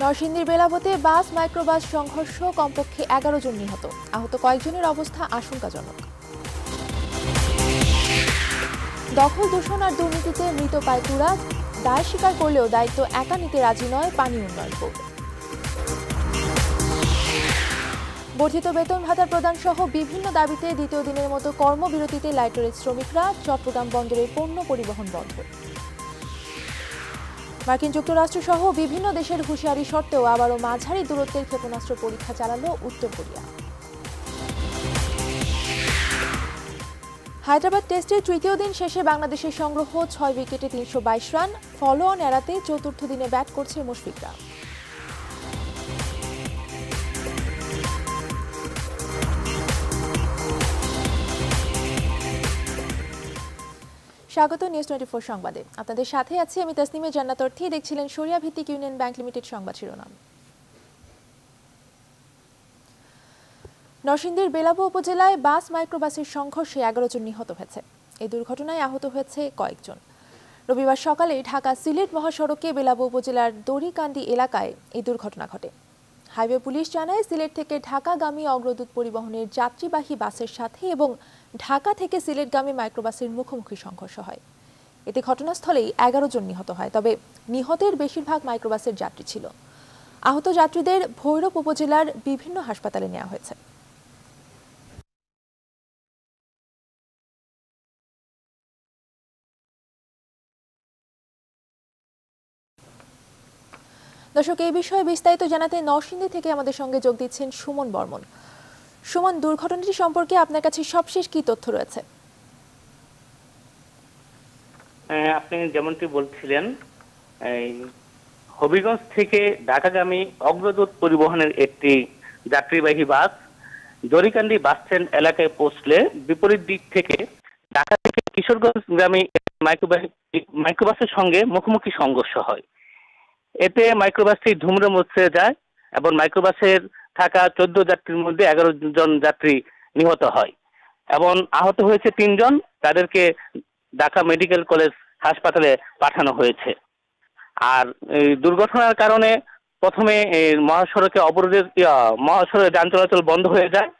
নরসিংদীর বেলাবতে বাস মাইক্রোবাস সংঘর্ষ, কমপক্ষে 11 জন নিহত, আহত কয়েকজনের অবস্থা আশঙ্কাজনক। দখল, দূষণ আর দুর্নীতিতে মৃত পায় তুরাগ, দায় স্বীকার করলেও দায়িত্ব একা নিতে রাজি নয় পানি উন্নয়ন বোর্ড। বর্ধিত বেতন ভাতা প্রদান সহ বিভিন্ন দাবিতে দ্বিতীয় দিনের মতো কর্মবিরতিতে লাইটারের শ্রমিকরা, চট্টগ্রাম বন্দরে পণ্য পরিবহন বন্ধ। মার্কিন যুক্তরাষ্ট্র সহ বিভিন্ন দেশের হুঁশিয়ারি সত্ত্বেও আবারও মাঝারি দূরত্বের ক্ষেপণাস্ত্র পরীক্ষা চালালো উত্তর কোরিয়া। হায়দ্রাবাদ টেস্টের তৃতীয় দিন শেষে বাংলাদেশের সংগ্রহ 6 উইকেটে 322 রান, ফলো অন এড়াতে চতুর্থ দিনে ব্যাট করছে মুশফিকরা। স্বাগত নিউজ 24 সংবাদে। আপনাদের সাথে আছি আমি তাসনিমে জান্নাত অর্থী। দেখছিলেন শরিয়া ভিত্তিক ইউনিয়ন ব্যাংক লিমিটেড সংবাদ শিরোনাম। নরসিংদীর বেলাবো উপজেলায় বাস মাইক্রোবাসের সংঘর্ষে 11 জন নিহত হয়েছে। এই দুর্ঘটনায় আহত হয়েছে কয়েকজন। রবিবার সকালে ঢাকা সিলেট মহাসড়কে বেলাবো উপজেলার দড়িকান্দি এলাকায় এই দুর্ঘটনা ঘটে। হাইওয়ে পুলিশ জানায়, সিলেট থেকে ঢাকাগামী অগ্রদূত পরিবহনের যাত্রীবাহী বাসের সাথে এবং ঢাকা থেকে সিলেটগামী মাইক্রোবাসের মুখোমুখি সংঘর্ষ হয়। এতে ঘটনাস্থলেই 11 জন নিহত হয়, তবে নিহতের বেশিরভাগ মাইক্রোবাসের যাত্রী ছিল। আহত যাত্রীদের ভৈরব উপজেলার বিভিন্ন হাসপাতালে নেওয়া হয়েছে। দর্শক, এই বিষয়ে বিস্তারিত জানাতে নরসিংদী থেকে আমাদের সঙ্গে যোগ দিচ্ছেন সুমন বর্মন। সুমন, দুর্ঘটনাটি সম্পর্কে আপনার কাছে সবশেষ কি তথ্য রয়েছে? আপনি যেমনটি বলছিলেন, হবিগঞ্জ থেকে ঢাকাগামী অগ্রদূত পরিবহনের একটি যাত্রীবাহী বাস দড়িকান্দি বাস স্ট্যান্ড এলাকায় পৌঁছলে বিপরীত দিক থেকে ঢাকা থেকে কিশোরগঞ্জগামী মাইক্রোবাসের সঙ্গে মুখোমুখি সংঘর্ষ হয়। এতে মাইক্রোবাসটি ধুমড়ে মুচড়ে যায় এবং মাইক্রোবাসের থাকা 14 যাত্রীর মধ্যে 11 জন যাত্রী নিহত হয় এবং আহত হয়েছে 3 জন। তাদেরকে ঢাকা মেডিকেল কলেজ হাসপাতালে পাঠানো হয়েছে। আর এই দুর্ঘটনার কারণে প্রথমে মহাসড়কে মহাসড়কে যান চলাচল বন্ধ হয়ে যায়।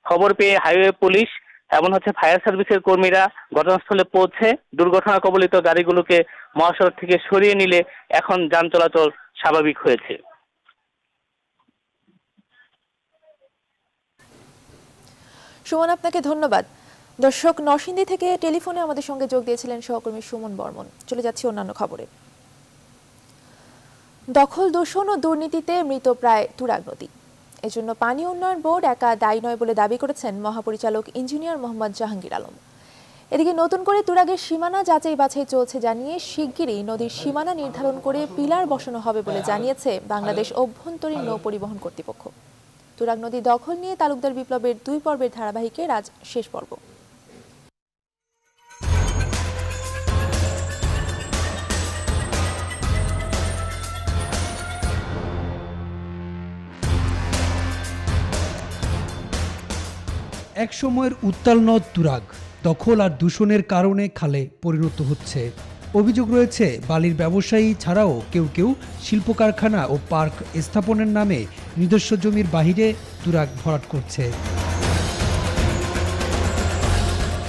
খবর পেয়ে হাইওয়ে পুলিশ এবং ফায়ার সার্ভিসের কর্মীরা ঘটনাস্থলে পৌঁছে দুর্ঘটনা কবলিত গাড়িগুলোকে মহাসড়ক থেকে সরিয়ে নিলে এখন যান চলাচল স্বাভাবিক হয়েছে। সুমন, আপনাকে ধন্যবাদ। দর্শক, নরসিংদী থেকে টেলিফোনে আমাদের সঙ্গে যোগ দিয়েছিলেন সহকর্মী সুমন বর্মন। চলে যাচ্ছি অন্যান্য খবরে। দখল, দূষণ ও দুর্নীতিতে মৃত প্রায় তুরাগ নদী। এজন্য পানি উন্নয়ন বোর্ড একা দায়ী নয় বলে দাবি করেছেন মহাপরিচালক ইঞ্জিনিয়ার মোহাম্মদ জাহাঙ্গীর আলম। এদিকে নতুন করে তুরাগের সীমানা যাচাই বাছাই চলছে জানিয়ে শিগগিরই নদীর সীমানা নির্ধারণ করে পিলার বসানো হবে বলে জানিয়েছে বাংলাদেশ অভ্যন্তরীণ নৌ পরিবহন কর্তৃপক্ষ। তুরাগ নদী দখল নিয়ে তালুকদার বিপ্লবের 2 পর্বের ধারাবাহিকের আজ শেষ পর্ব। এক সময়ের উত্তাল নদ তুরাগ দখল আর দূষণের কারণে খালে পরিণত হচ্ছে। অভিযোগ রয়েছে, বালির ব্যবসায়ী ছাড়াও কেউ কেউ শিল্প কারখানা ও পার্ক স্থাপনের নামে নিজস্ব জমির বাহিরে তুরাগ ভরাট করছে।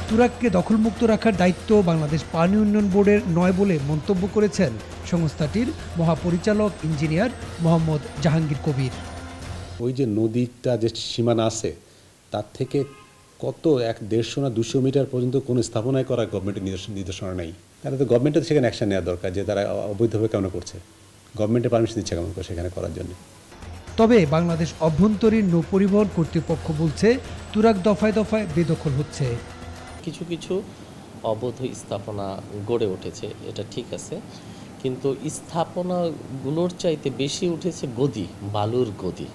তুরাগকে দখলমুক্ত রাখার দায়িত্ব বাংলাদেশ পানি উন্নয়ন বোর্ডের নয় বলে মন্তব্য করেছেন সংস্থাটির মহাপরিচালক ইঞ্জিনিয়ার মোহাম্মদ জাহাঙ্গীর কবির। ওই যে নদীটা যে সীমানা আছে তার থেকে কত 150 না 200 মিটার পর্যন্ত কোনো স্থাপনায় করা গভর্নমেন্টের নির্দেশনা নেই। তাহলে তো গভর্নমেন্টের সেখানে অ্যাকশন নেওয়া দরকার, যে তারা অবৈধভাবে কেন করছে, গভর্নমেন্টের পারমিশন দিচ্ছে কেমন করে সেখানে করার জন্য। তবে বাংলাদেশ অভ্যন্তরীণ নৌ পরিবহন কর্তৃপক্ষ বলছে তুরাগ দফায় দফায় বেদখল হচ্ছে। কিছু কিছু অবৈধ স্থাপনা গড়ে উঠেছে, এটা ঠিক আছে, কিন্তু স্থাপনাগুলোর চাইতে বেশি উঠেছে গদি, বালুর গদি।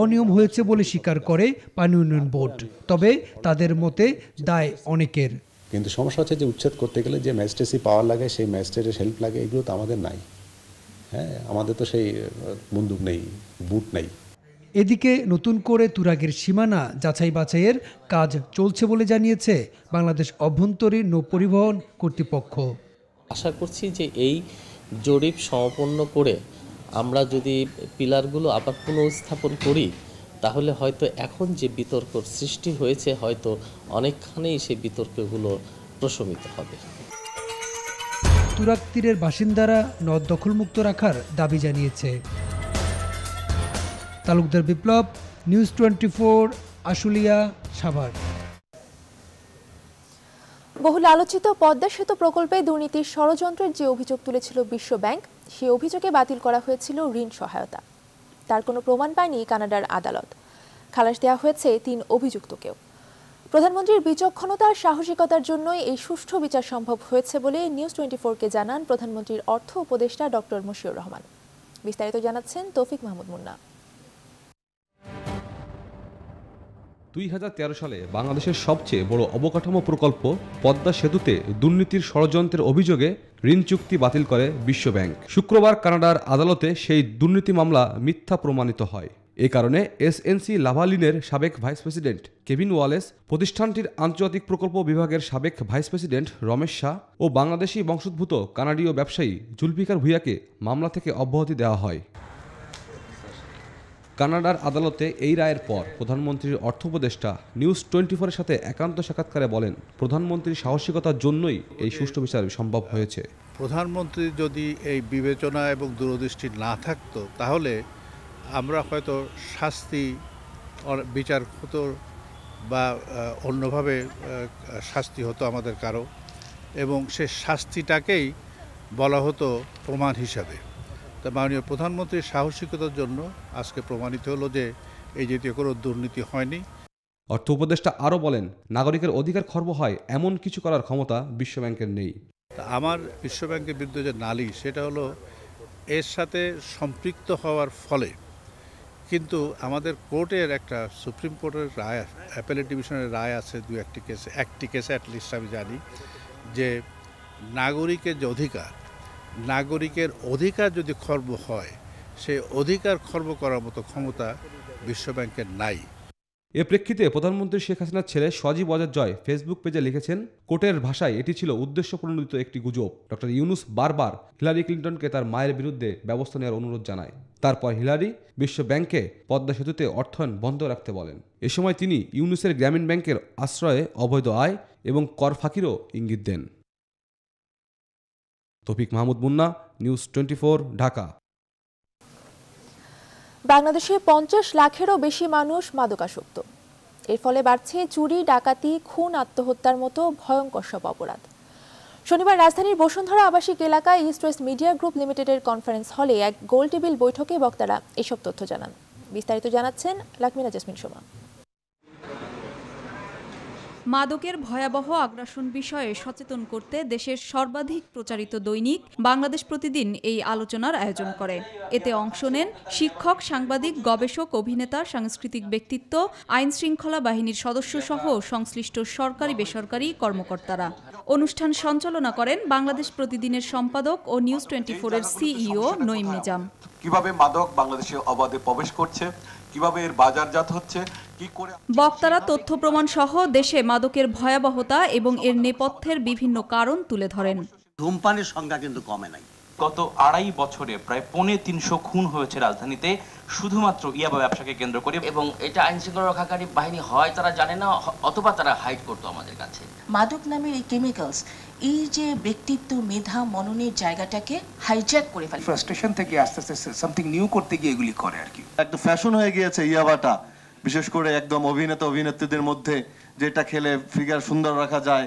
অনিয়ম হয়েছে বলে স্বীকার করে পানি উন্নয়ন বোর্ড, তবে তাদের মতে দায় অনেকের। কিন্তু সমস্যা হচ্ছে যে উচ্ছেদ করতে গেলে যে ম্যাজিস্ট্রেসি পাওয়ার লাগে, সেই ম্যাজিস্ট্রেটের হেল্প লাগে, এগুলো তো আমাদের নাই। হ্যাঁ, আমাদের তো সেই বন্দুক নেই, বুট নেই। এদিকে নতুন করে তুরাগের সীমানা যাচাই বাছাইয়ের কাজ চলছে বলে জানিয়েছে বাংলাদেশ অভ্যন্তরীণ নৌ পরিবহন কর্তৃপক্ষ। আশা করছি যে এই জরিপ সম্পন্ন করে আমরা যদি পিলারগুলো আবার পুনঃস্থাপন করি তাহলে হয়তো এখন যে বিতর্ক সৃষ্টি হয়েছে হয়তো অনেকখানেই সেই বিতর্কগুলো প্রশমিত হবে। তুরাগ তীরের বাসিন্দারা নদ দখলমুক্ত রাখার দাবি জানিয়েছে। তালুকদার বিপ্লব, নিউজ 24, আশুলিয়া, সাভার। বহুল আলোচিত পদ্মা সেতু প্রকল্পে দুর্নীতির ষড়যন্ত্রের যে অভিযোগ তুলেছিল বিশ্ব ব্যাংক, সেই অভিযোগে বাতিল করা হয়েছিল ঋণ সহায়তা। তার কোনো প্রমাণ পায়নি কানাডার আদালত। খালাস দেওয়া হয়েছে 3 অভিযুক্তকেও। প্রধানমন্ত্রীর বিচক্ষণতা আর সাহসিকতার জন্যই এই সুষ্ঠু বিচার সম্ভব হয়েছে বলে নিউজ 24-কে জানান প্রধানমন্ত্রীর অর্থ উপদেষ্টা ডক্টর মশিউর রহমান। বিস্তারিত জানাচ্ছেন তৌফিক মাহমুদ মুন্না। 2013 সালে বাংলাদেশের সবচেয়ে বড় অবকাঠামো প্রকল্প পদ্মা সেতুতে দুর্নীতির ষড়যন্ত্রের অভিযোগে ঋণ চুক্তি বাতিল করে বিশ্ব ব্যাংক। শুক্রবার কানাডার আদালতে সেই দুর্নীতি মামলা মিথ্যা প্রমাণিত হয়। এ কারণে এসএনসি লাভালিনের সাবেক ভাইস প্রেসিডেন্ট কেভিন ওয়ালেস, প্রতিষ্ঠানটির আন্তর্জাতিক প্রকল্প বিভাগের সাবেক ভাইস প্রেসিডেন্ট রমেশ শাহ ও বাংলাদেশি বংশোদ্ভূত কানাডীয় ব্যবসায়ী জুলফিকার ভুঁইয়াকে মামলা থেকে অব্যাহতি দেওয়া হয়। কানাডার আদালতে এই রায়ের পর প্রধানমন্ত্রীর অর্থ উপদেষ্টা নিউজ 24-এর সাথে একান্ত সাক্ষাৎকারে বলেন, প্রধানমন্ত্রীর সাহসিকতার জন্যই এই সুষ্ঠু বিচার সম্ভব হয়েছে। প্রধানমন্ত্রী যদি এই বিবেচনা এবং দূরদৃষ্টি না থাকতো তাহলে আমরা হয়তো শাস্তি বিচার হতো বা অন্যভাবে শাস্তি হতো আমাদের কারো, এবং সে শাস্তিটাকেই বলা হতো প্রমাণ হিসাবে। তা মাননীয় প্রধানমন্ত্রীর সাহসিকতার জন্য আজকে প্রমাণিত হলো যে এই জাতীয় কোনো দুর্নীতি হয়নি। অর্থ উপদেষ্টা আরও বলেন, নাগরিকের অধিকার খর্ব হয় এমন কিছু করার ক্ষমতা বিশ্বব্যাংকের নেই। আমার বিশ্বব্যাংকের বিরুদ্ধে যে নালিশ, সেটা হলো এর সাথে সম্পৃক্ত হওয়ার ফলে কিন্তু আমাদের কোর্টের একটা সুপ্রিম কোর্টের রায়, অ্যাপেলেট ডিভিশনের রায় আছে একটি কেসে অ্যাটলিস্ট আমি জানি যে নাগরিকের যে অধিকার, নাগরিকের অধিকার যদি খর্ব হয়, সেই অধিকার খর্ব করার মতো ক্ষমতা বিশ্বব্যাংকের নাই। এ প্রেক্ষিতে প্রধানমন্ত্রী শেখ হাসিনার ছেলে সজীব ওয়াজেদ জয় ফেসবুক পেজে লিখেছেন, কোর্টের ভাষায় এটি ছিল উদ্দেশ্যপ্রণোদিত একটি গুজব। ডক্টর ইউনূস বারবার হিলারি ক্লিন্টনকে তার মায়ের বিরুদ্ধে ব্যবস্থা নেওয়ার অনুরোধ জানায়। তারপর হিলারি বিশ্ব ব্যাংকে পদ্মা সেতুতে অর্থায়ন বন্ধ রাখতে বলেন। এ সময় তিনি ইউনূসের গ্রামীণ ব্যাংকের আশ্রয়ে অবৈধ আয় এবং কর ফাঁকিরও ইঙ্গিত দেন। তৌফিক মাহমুদ মুন্না, নিউজ 24, ঢাকা। বাংলাদেশে 50 লাখেরও বেশি মানুষ মাদকাসক্ত। এর ফলে বাড়ছে চুরি, ডাকাতি, খুন, আত্মহত্যার মতো ভয়ঙ্কর সব অপরাধ। শনিবার রাজধানীর বসুন্ধরা আবাসিক এলাকায় ইস্ট ওয়েস্ট মিডিয়া গ্রুপ লিমিটেডের কনফারেন্স হলে এক গোল টেবিল বৈঠকে বক্তারা এসব তথ্য জানান। বিস্তারিত জানাচ্ছেন লাকমিনা জেসমিন সোমা। মাদকের ভয়াবহ আগ্রাসন বিষয়ে সচেতন করতে দেশের সর্বাধিক প্রচারিত দৈনিক বাংলাদেশ প্রতিদিন এই আলোচনার আয়োজন করে। এতে অংশ নেন শিক্ষক, সাংবাদিক, গবেষক, অভিনেতা, সাংস্কৃতিক ব্যক্তিত্ব, আইন শৃঙ্খলা বাহিনীর সদস্যসহ সংশ্লিষ্ট সরকারি বেসরকারি কর্মকর্তারা। অনুষ্ঠান সঞ্চালনা করেন বাংলাদেশ প্রতিদিনের সম্পাদক ও নিউজ 24-এর সিইও নঈম নিজাম। কিভাবে মাদক বাংলাদেশে অবাধে প্রবেশ করছে, কিভাবে এর বাজারজাত হচ্ছে, কি করে বক্তারা তথ্য প্রমাণ সহ দেশে মাদকের ভয়াবহতা এবং এর নেপথ্যের বিভিন্ন কারণ তুলে ধরেন। ধূমপানের সংখ্যা কিন্তু কমে নাই। গত 2.5 বছরে প্রায় 350 খুন হয়েছে রাজধানীতে শুধুমাত্র ইয়াবা ব্যবসাকে কেন্দ্র করে, এবং এটা আইন শৃঙ্খলা রক্ষাকারী বাহিনী হয় তারা জানে না, অথবা তারা হাইড করতো আমাদের কাছে। মাদক নামের এই কেমিক্যালস এই যে ব্যক্তিত্ব, মেধা, মননের জায়গাটাকে হাইজ্যাক করে ফেলে। ফ্রাস্ট্রেশন থেকে আস্তে আস্তে সামথিং নিউ করতে গিয়ে এগুলি করে আর কি। একটা ফ্যাশন হয়ে গিয়েছে ইয়াবাটা, বিশেষ করে একদম অভিনেতা অভিনেত্রীদের মধ্যে, যেটা খেলে ফিগার সুন্দর রাখা যায়।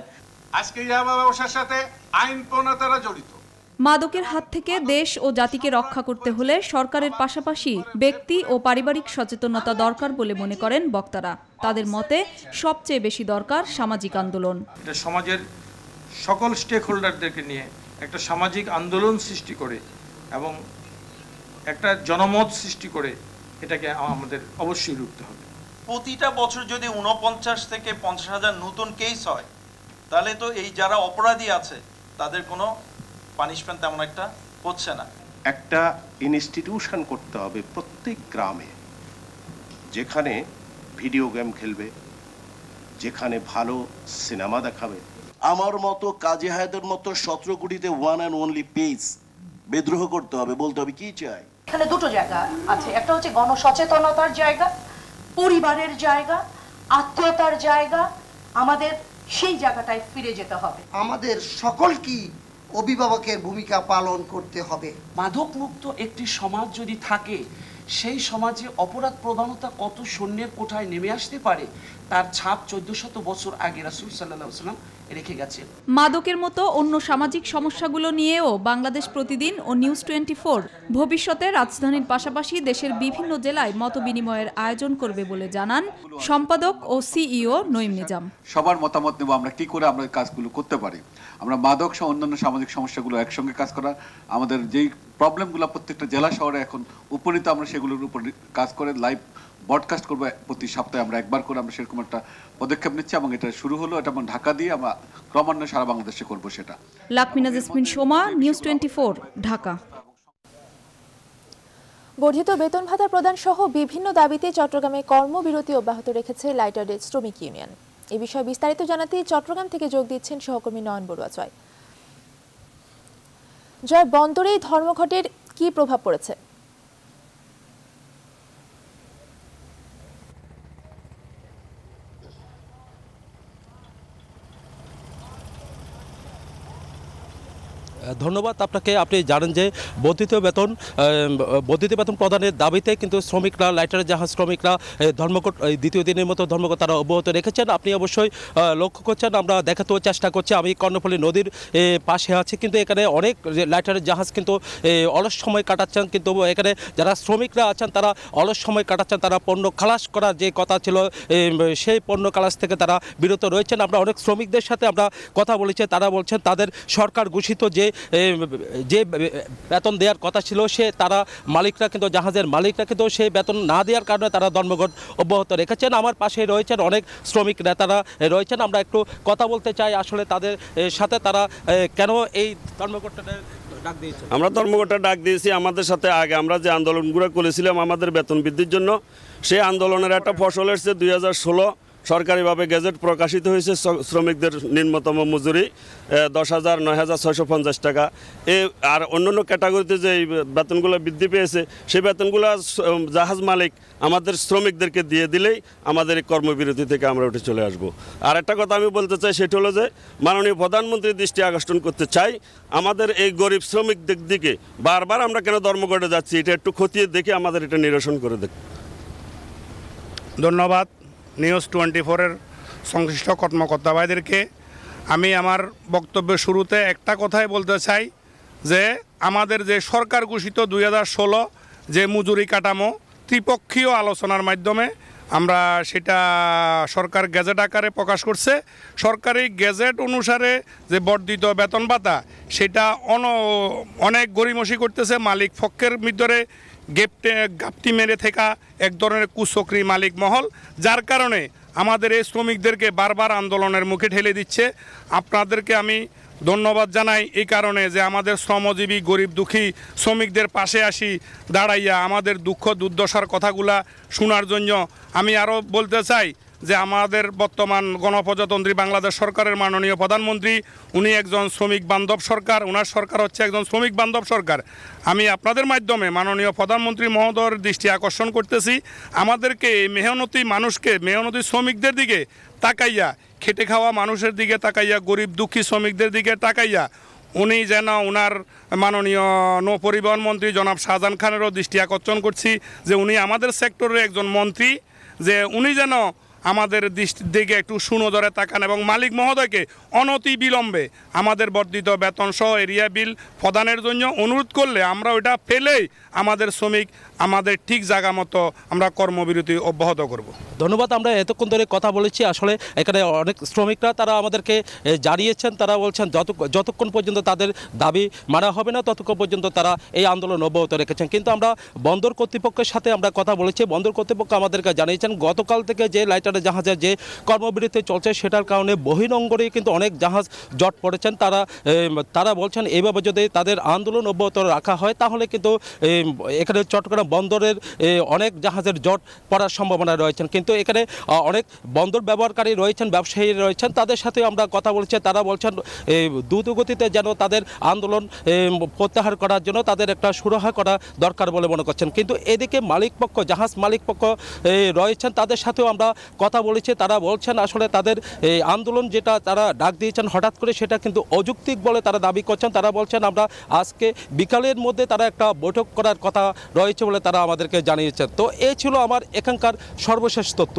আজকে ইয়াবা ব্যবসার সাথে আইন প্রণেতারা জড়িত। মাদকের হাত থেকে দেশ ও জাতিকে রক্ষা করতে হলে সরকারের পাশাপাশি ব্যক্তি ও পারিবারিক সচেতনতা দরকার বলে মনে করেন বক্তারা। তাদের মতে সবচেয়ে বেশি দরকার সামাজিক আন্দোলন। এটা সমাজের সকল স্টেক হোল্ডারদেরকে নিয়ে একটা সামাজিক আন্দোলন সৃষ্টি করে এবং একটা জনমত সৃষ্টি করে এটাকে আমাদের অবশ্যই রুখতে হবে। প্রতিটা বছর যদি 49 থেকে 50,000 নতুন কেস হয়, তাহলে তো এই যারা অপরাধী আছে তাদের কোনো পানিশমেন্ট তেমন একটা হচ্ছে না। একটা ইনস্টিটিউশন করতে হবে প্রত্যেক গ্রামে, যেখানে ভিডিও গেম খেলবে, যেখানে ভালো সিনেমা দেখাবে। আমার মতো কাজী হায়াতের মতো 17 কোটিতে ওয়ান অ্যান্ড অনলি পেজ বিদ্রোহ করতে হবে, বলতে হবে কি চাই। এখানে দুটো জায়গা আছে, একটা হচ্ছে গণসচেতনতার জায়গা, পরিবারের জায়গা, আত্মীয়তার জায়গা। আমাদের সেই জায়গাটায় ফিরে যেতে হবে। আমাদের সকলকেই অভিভাবকের ভূমিকা পালন করতে হবে। মাদক মুক্ত একটি সমাজ যদি থাকে, সেই সমাজে অপরাধ প্রধানতা কত শূন্যের কোঠায় নেমে আসতে পারে তার ছাপ 1400 বছর আগে রাসূল সাল্লাল্লাহু আলাইহি ওয়াসাল্লাম রেখে গেছেন। মাদকের মতো অন্য সামাজিক সমস্যাগুলো নিয়েও বাংলাদেশ প্রতিদিন ও নিউজ 24 ভবিষ্যতে রাজধানীর পাশাপাশি দেশের বিভিন্ন জেলায় মতবিনিময়ের আয়োজন করবে বলে জানান সম্পাদক ও সিইও নঈম নিজাম। সবার মতামত নেব আমরা কি করে আমরা কাজগুলো করতে পারি। আমরা মাদক সহ অন্যান্য সামাজিক সমস্যাগুলো একসঙ্গে কাজ করা, আমাদের যেই প্রবলেমগুলো প্রত্যেকটা জেলা শহরে এখন উপনীত, আমরা সেগুলোর উপর কাজ করে লাইভ ব্রডকাস্ট করবো প্রতি সপ্তাহে আমরা একবার করে। আমরা সেরকম একটা পদক্ষেপ নিচ্ছি এবং এটা শুরু হলো, এটা আমরা ঢাকা দিয়ে আমরা ক্রমান্বয়ে সারা বাংলাদেশে করবো সেটা। লাকমিনা জেসমিন সোমা, নিউজ 24, ঢাকা। বর্ধিত বেতন ভাতা প্রদান সহ বিভিন্ন দাবিতে চট্টগ্রামে কর্মবিরতি অব্যাহত রেখেছে লাইটারডের শ্রমিক ইউনিয়ন। এ বিষয়ে বিস্তারিত জানাতে চট্টগ্রাম থেকে যোগ দিচ্ছেন সহকর্মী নয়ন বড়ুয়া। জয়, বন্দরে ধর্মঘটের কি প্রভাব পড়েছে? ধন্যবাদ আপনাকে। আপনি জানেন যে বর্ধিত বেতন প্রদানের দাবিতে কিন্তু শ্রমিকরা, লাইটারের জাহাজ শ্রমিকরা ধর্মঘট দ্বিতীয় দিনের মতো ধর্মঘট তারা অব্যাহত রেখেছেন। আপনি অবশ্যই লক্ষ্য করছেন, আমরা দেখাতেও চেষ্টা করছি। আমি কর্ণফুলী নদীর পাশে আছি, কিন্তু এখানে অনেক লাইটারের জাহাজ কিন্তু অলস সময় কাটাচ্ছেন। কিন্তু এখানে যারা শ্রমিকরা আছেন তারা অলস সময় কাটাচ্ছেন, তারা পণ্য খালাস করার যে কথা ছিল সেই পণ্য খালাস থেকে তারা বিরত রয়েছেন। আমরা অনেক শ্রমিকদের সাথে আমরা কথা বলেছি, তারা বলছেন তাদের সরকার ঘোষিত যে বেতন দেওয়ার কথা ছিল তারা মালিকরা কিন্তু, জাহাজের মালিকরা কিন্তু সেই বেতন না দেওয়ার কারণে তারা ধর্মঘট অব্যাহত রেখেছেন। আমার পাশে রয়েছেন অনেক শ্রমিক নেতারা রয়েছেন, আমরা একটু কথা বলতে চাই আসলে তাদের সাথে, তারা কেন এই ধর্মঘটটা ডাক দিয়েছে। আমরা ধর্মঘটটা ডাক দিয়েছি আমাদের সাথে আগে আমরা যে আন্দোলনগুলো করেছিলাম আমাদের বেতন বৃদ্ধির জন্য, সেই আন্দোলনের একটা ফসল এসেছে 2016 সরকারিভাবে গেজেট প্রকাশিত হয়েছে। শ্রমিকদের নিম্নতম মজুরি 10,000 9,650 টাকা। আর অন্যান্য ক্যাটাগরিতে যে বেতনগুলো বৃদ্ধি পেয়েছে সেই বেতনগুলো জাহাজ মালিক আমাদের শ্রমিকদেরকে দিয়ে দিলেই আমাদের এই কর্মবিরতি থেকে আমরা উঠে চলে আসব। আর একটা কথা আমি বলতে চাই, সেটা হলো যে মাননীয় প্রধানমন্ত্রীর দৃষ্টি আকর্ষণ করতে চাই, আমাদের এই গরিব শ্রমিকদের দিকে বারবার আমরা কেন ধর্মঘটে যাচ্ছি, এটা একটু খতিয়ে দেখে আমাদের এটা নিরসন করে দেখ। ধন্যবাদ নিউজ 24-এর সংশ্লিষ্ট কর্মকর্তা ভাইদেরকে। আমি আমার বক্তব্যের শুরুতে একটা কথাই বলতে চাই যে আমাদের যে সরকার ঘোষিত 2016 যে মজুরি কাঠামো ত্রিপক্ষীয় আলোচনার মাধ্যমে আমরা সেটা সরকার গেজেট আকারে প্রকাশ করছে। সরকারি গেজেট অনুসারে যে বর্ধিত বেতন ভাতা সেটা অনেক গড়িমসি করতেছে মালিক পক্ষের ভিতরে, গাপটি মেরে থাকা এক ধরনের কুচক্রী মালিক মহল, যার কারণে আমাদের এই শ্রমিকদেরকে বারবার আন্দোলনের মুখে ঠেলে দিচ্ছে। আপনাদেরকে আমি ধন্যবাদ জানাই এই কারণে যে আমাদের শ্রমজীবী গরিব দুঃখী শ্রমিকদের পাশে আসি দাঁড়াইয়া আমাদের দুঃখ দুর্দশার কথাগুলা শোনার জন্য। আমি আরও বলতে চাই যে আমাদের বর্তমান গণপ্রজাতন্ত্রী বাংলাদেশ সরকারের মাননীয় প্রধানমন্ত্রী, উনি একজন শ্রমিক বান্ধব সরকার, ওনার সরকার হচ্ছে একজন শ্রমিক বান্ধব সরকার। আমি আপনাদের মাধ্যমে মাননীয় প্রধানমন্ত্রী মহোদয়ের দৃষ্টি আকর্ষণ করতেছি, আমাদেরকে এই মেহনতি মানুষকে, মেহনতি শ্রমিকদের দিকে তাকাইয়া, খেটে খাওয়া মানুষের দিকে তাকাইয়া, গরিব দুঃখী শ্রমিকদের দিকে তাকাইয়া উনি যেন ওনার মাননীয় নৌ পরিবহন মন্ত্রী জনাব শাহজাহান খানেরও দৃষ্টি আকর্ষণ করছি যে উনি আমাদের সেক্টরের একজন মন্ত্রী, যে উনি যেন আমাদের দিকে একটু সুনজরে তাকান এবং মালিক মহোদয়কে অনতি বিলম্বে আমাদের বর্ধিত বেতন সহ এরিয়া বিল প্রদানের জন্য অনুরোধ করলে আমরা ওইটা পেলেই আমাদের শ্রমিক আমাদের ঠিক জায়গা মতো আমরা কর্মবিরতি অব্যাহত করব। ধন্যবাদ। আমরা এতক্ষণ ধরে কথা বলেছি, আসলে এখানে অনেক শ্রমিকরা তারা আমাদেরকে জানিয়েছেন, তারা বলছেন যতক্ষণ পর্যন্ত তাদের দাবি মানা হবে না ততক্ষণ পর্যন্ত তারা এই আন্দোলন অব্যাহত রেখেছেন। কিন্তু আমরা বন্দর কর্তৃপক্ষের সাথে আমরা কথা বলেছি, বন্দর কর্তৃপক্ষ আমাদেরকে জানিয়েছেন গতকাল থেকে যে লাইটারের জাহাজের যে কর্মবিরতি চলছে সেটার কারণে বহিরঙ্গরে কিন্তু অনেক জাহাজ জট পড়েছেন। তারা বলছেন এইভাবে যদি তাদের আন্দোলন অব্যাহত রাখা হয় তাহলে কিন্তু এখানে চট্টগ্রাম বন্দরের অনেক জাহাজের জট পড়ার সম্ভাবনা রয়েছেন, কিন্তু এখানে অনেক বন্দর ব্যবহারকারী রয়েছেন, ব্যবসায়ী রয়েছেন, তাদের সাথে আমরা কথা বলছি। তারা বলছেন দ্রুত গতিতে যেন তাদের আন্দোলন প্রত্যাহার করার জন্য তাদের একটা সুরাহা করা দরকার বলে মনে করছেন। কিন্তু এদিকে মালিকপক্ষ, জাহাজ মালিকপক্ষ রয়েছেন, তাদের সাথেও আমরা কথা বলেছি। তারা বলছেন আসলে তাদের এই আন্দোলন যেটা তারা ডাক দিয়েছেন হঠাৎ করে, সেটা কিন্তু অযৌক্তিক বলে তারা দাবি করছেন। তারা বলছেন আমরা আজকে বিকালের মধ্যে তারা একটা বৈঠক করার কথা রয়েছে বলে তারা আমাদেরকে জানিয়েছেন। তো এই ছিল আমার এখানকার সর্বশেষ তথ্য।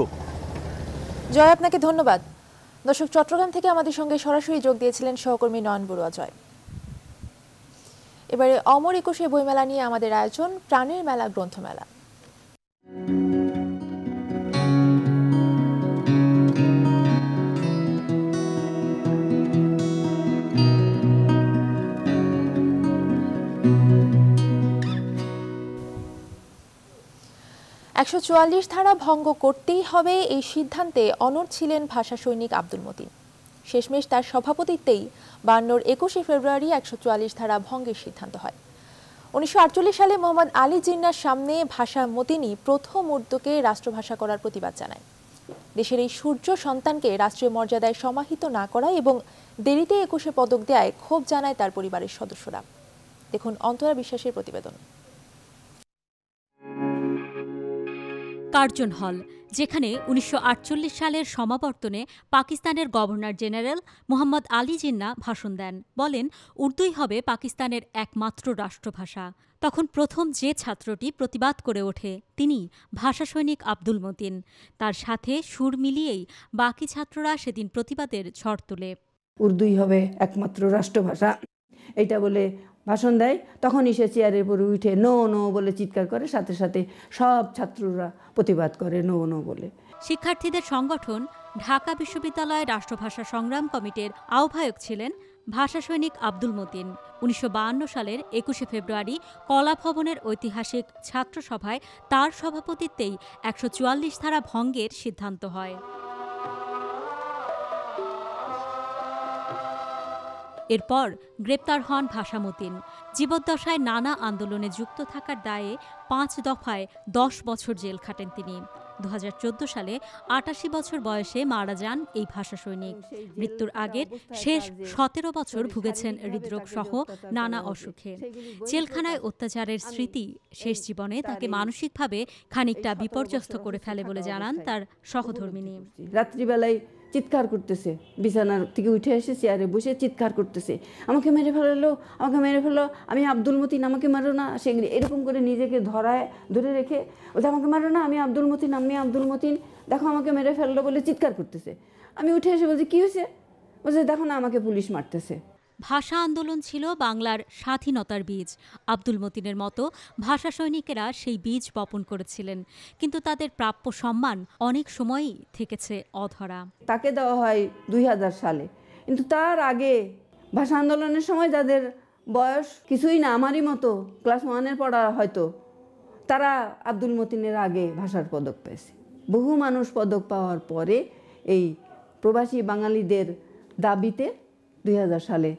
জয়, আপনাকে ধন্যবাদ। দর্শক, চট্টগ্রাম থেকে আমাদের সঙ্গে সরাসরি যোগ দিয়েছিলেন সহকর্মী নয়ন বড়ুয়া জয়। এবারে অমর একুশে বইমেলা নিয়ে আমাদের আয়োজন প্রাণের মেলা গ্রন্থমেলা। একশো ১৪৪ ধারা ভঙ্গ করতেই হবে, এই সিদ্ধান্তে অনড় ছিলেন ভাষা সৈনিক আব্দুল মতিন। শেষমেশ তার সভাপতিত্বেই ৫২-র ২১শে ফেব্রুয়ারি ১৪৪ ধারা ভঙ্গের সিদ্ধান্ত হয়। ১৯৪৮ সালে মোহাম্মদ আলী জিন্নাহর সামনে ভাষা মতিনই প্রথম উর্দুকে রাষ্ট্রভাষা করার প্রতিবাদ জানায়। দেশের এই সূর্য সন্তানকে রাষ্ট্রীয় মর্যাদায় সমাহিত না করায় এবং দেরিতে ২১শে পদক দেয়ায় ক্ষোভ জানায় তার পরিবারের সদস্যরা। দেখুন অন্তরা বিশ্বাসের প্রতিবেদন। কার্জন হল, যেখানে ১৯৪৮ সালের সমাবর্তনে পাকিস্তানের গভর্নর জেনারেল মোহাম্মদ আলী জিন্নাহ ভাষণ দেন। বলেন, উর্দুই হবে পাকিস্তানের একমাত্র রাষ্ট্রভাষা। তখন প্রথম যে ছাত্রটি প্রতিবাদ করে ওঠে তিনি ভাষা সৈনিক আব্দুল মতিন। তার সাথে সুর মিলিয়েই বাকি ছাত্ররা সেদিন প্রতিবাদের ঝড় তোলে। উর্দুই হবে একমাত্র রাষ্ট্রভাষা এইটা বলে ভাষণ দেয়। তখনই সে চেয়ারের উপরে উঠে নো নো বলে চিৎকার করে, সাথে সাথে সব ছাত্ররা প্রতিবাদ করে নো নো বলে। শিক্ষার্থীদের সংগঠন ঢাকা বিশ্ববিদ্যালয় রাষ্ট্রভাষা সংগ্রাম কমিটির আহ্বায়ক ছিলেন ভাষা সৈনিক আব্দুল মতিন। ১৯৫২ সালের ২১শে ফেব্রুয়ারি কলা ভবনের ঐতিহাসিক ছাত্র সভায় তার সভাপতিত্বেই ১৪৪ ধারা ভঙ্গের সিদ্ধান্ত হয়। এরপর গ্রেপ্তার হন ভাষা মতিন। জীবদ্দশায় নানা আন্দোলনে যুক্ত থাকার দায়ে ৫ দফায় ১০ বছর জেল খাটেন তিনি। ২০১৪ সালে ৮৮ বছর বয়সে মারা যান এই ভাষা সৈনিক। মৃত্যুর আগের শেষ ১৭ বছর ভুগেছেন হৃদরোগ সহ নানা অসুখে। জেলখানায় অত্যাচারের স্মৃতি শেষ জীবনে তাকে মানসিকভাবে খানিকটা বিপর্যস্ত করে ফেলে বলে জানান তার সহধর্মিণী। রাত্রিবেলায় চিৎকার করতেছে, বিছানার থেকে উঠে এসে চেয়ারে বসে চিৎকার করতেছে, আমাকে মেরে ফেলো, আমাকে মেরে ফেলো, আমি আব্দুল মতিন, আমাকে মারো না। সেগুলি এরকম করে নিজেকে ধরে রেখে বলছে আমাকে মারো না, আমি আব্দুল মতিন, আমি আব্দুল মতিন, দেখো আমাকে মেরে ফেললো বলে চিৎকার করতেছে। আমি উঠে এসে বলছি কী হয়েছে? বলছে দেখো না আমাকে পুলিশ মারতেছে। ভাষা আন্দোলন ছিল বাংলার স্বাধীনতার বীজ। আব্দুল মতিনের মতো ভাষা সৈনিকেরা সেই বীজ বপন করেছিলেন, কিন্তু তাদের প্রাপ্য সম্মান অনেক সময়ই থেকেছে অধরা। তাকে দেওয়া হয় ২০০০ সালে, কিন্তু তার আগে ভাষা আন্দোলনের সময় যাদের বয়স কিছুই না, আমারই মতো ক্লাস 1-এর পড়া হয়তো, তারা আব্দুল মতিনের আগে ভাষার পদক পেয়েছে। বহু মানুষ পদক পাওয়ার পরে এই প্রবাসী বাঙালিদের দাবিতে ২০০০ সালে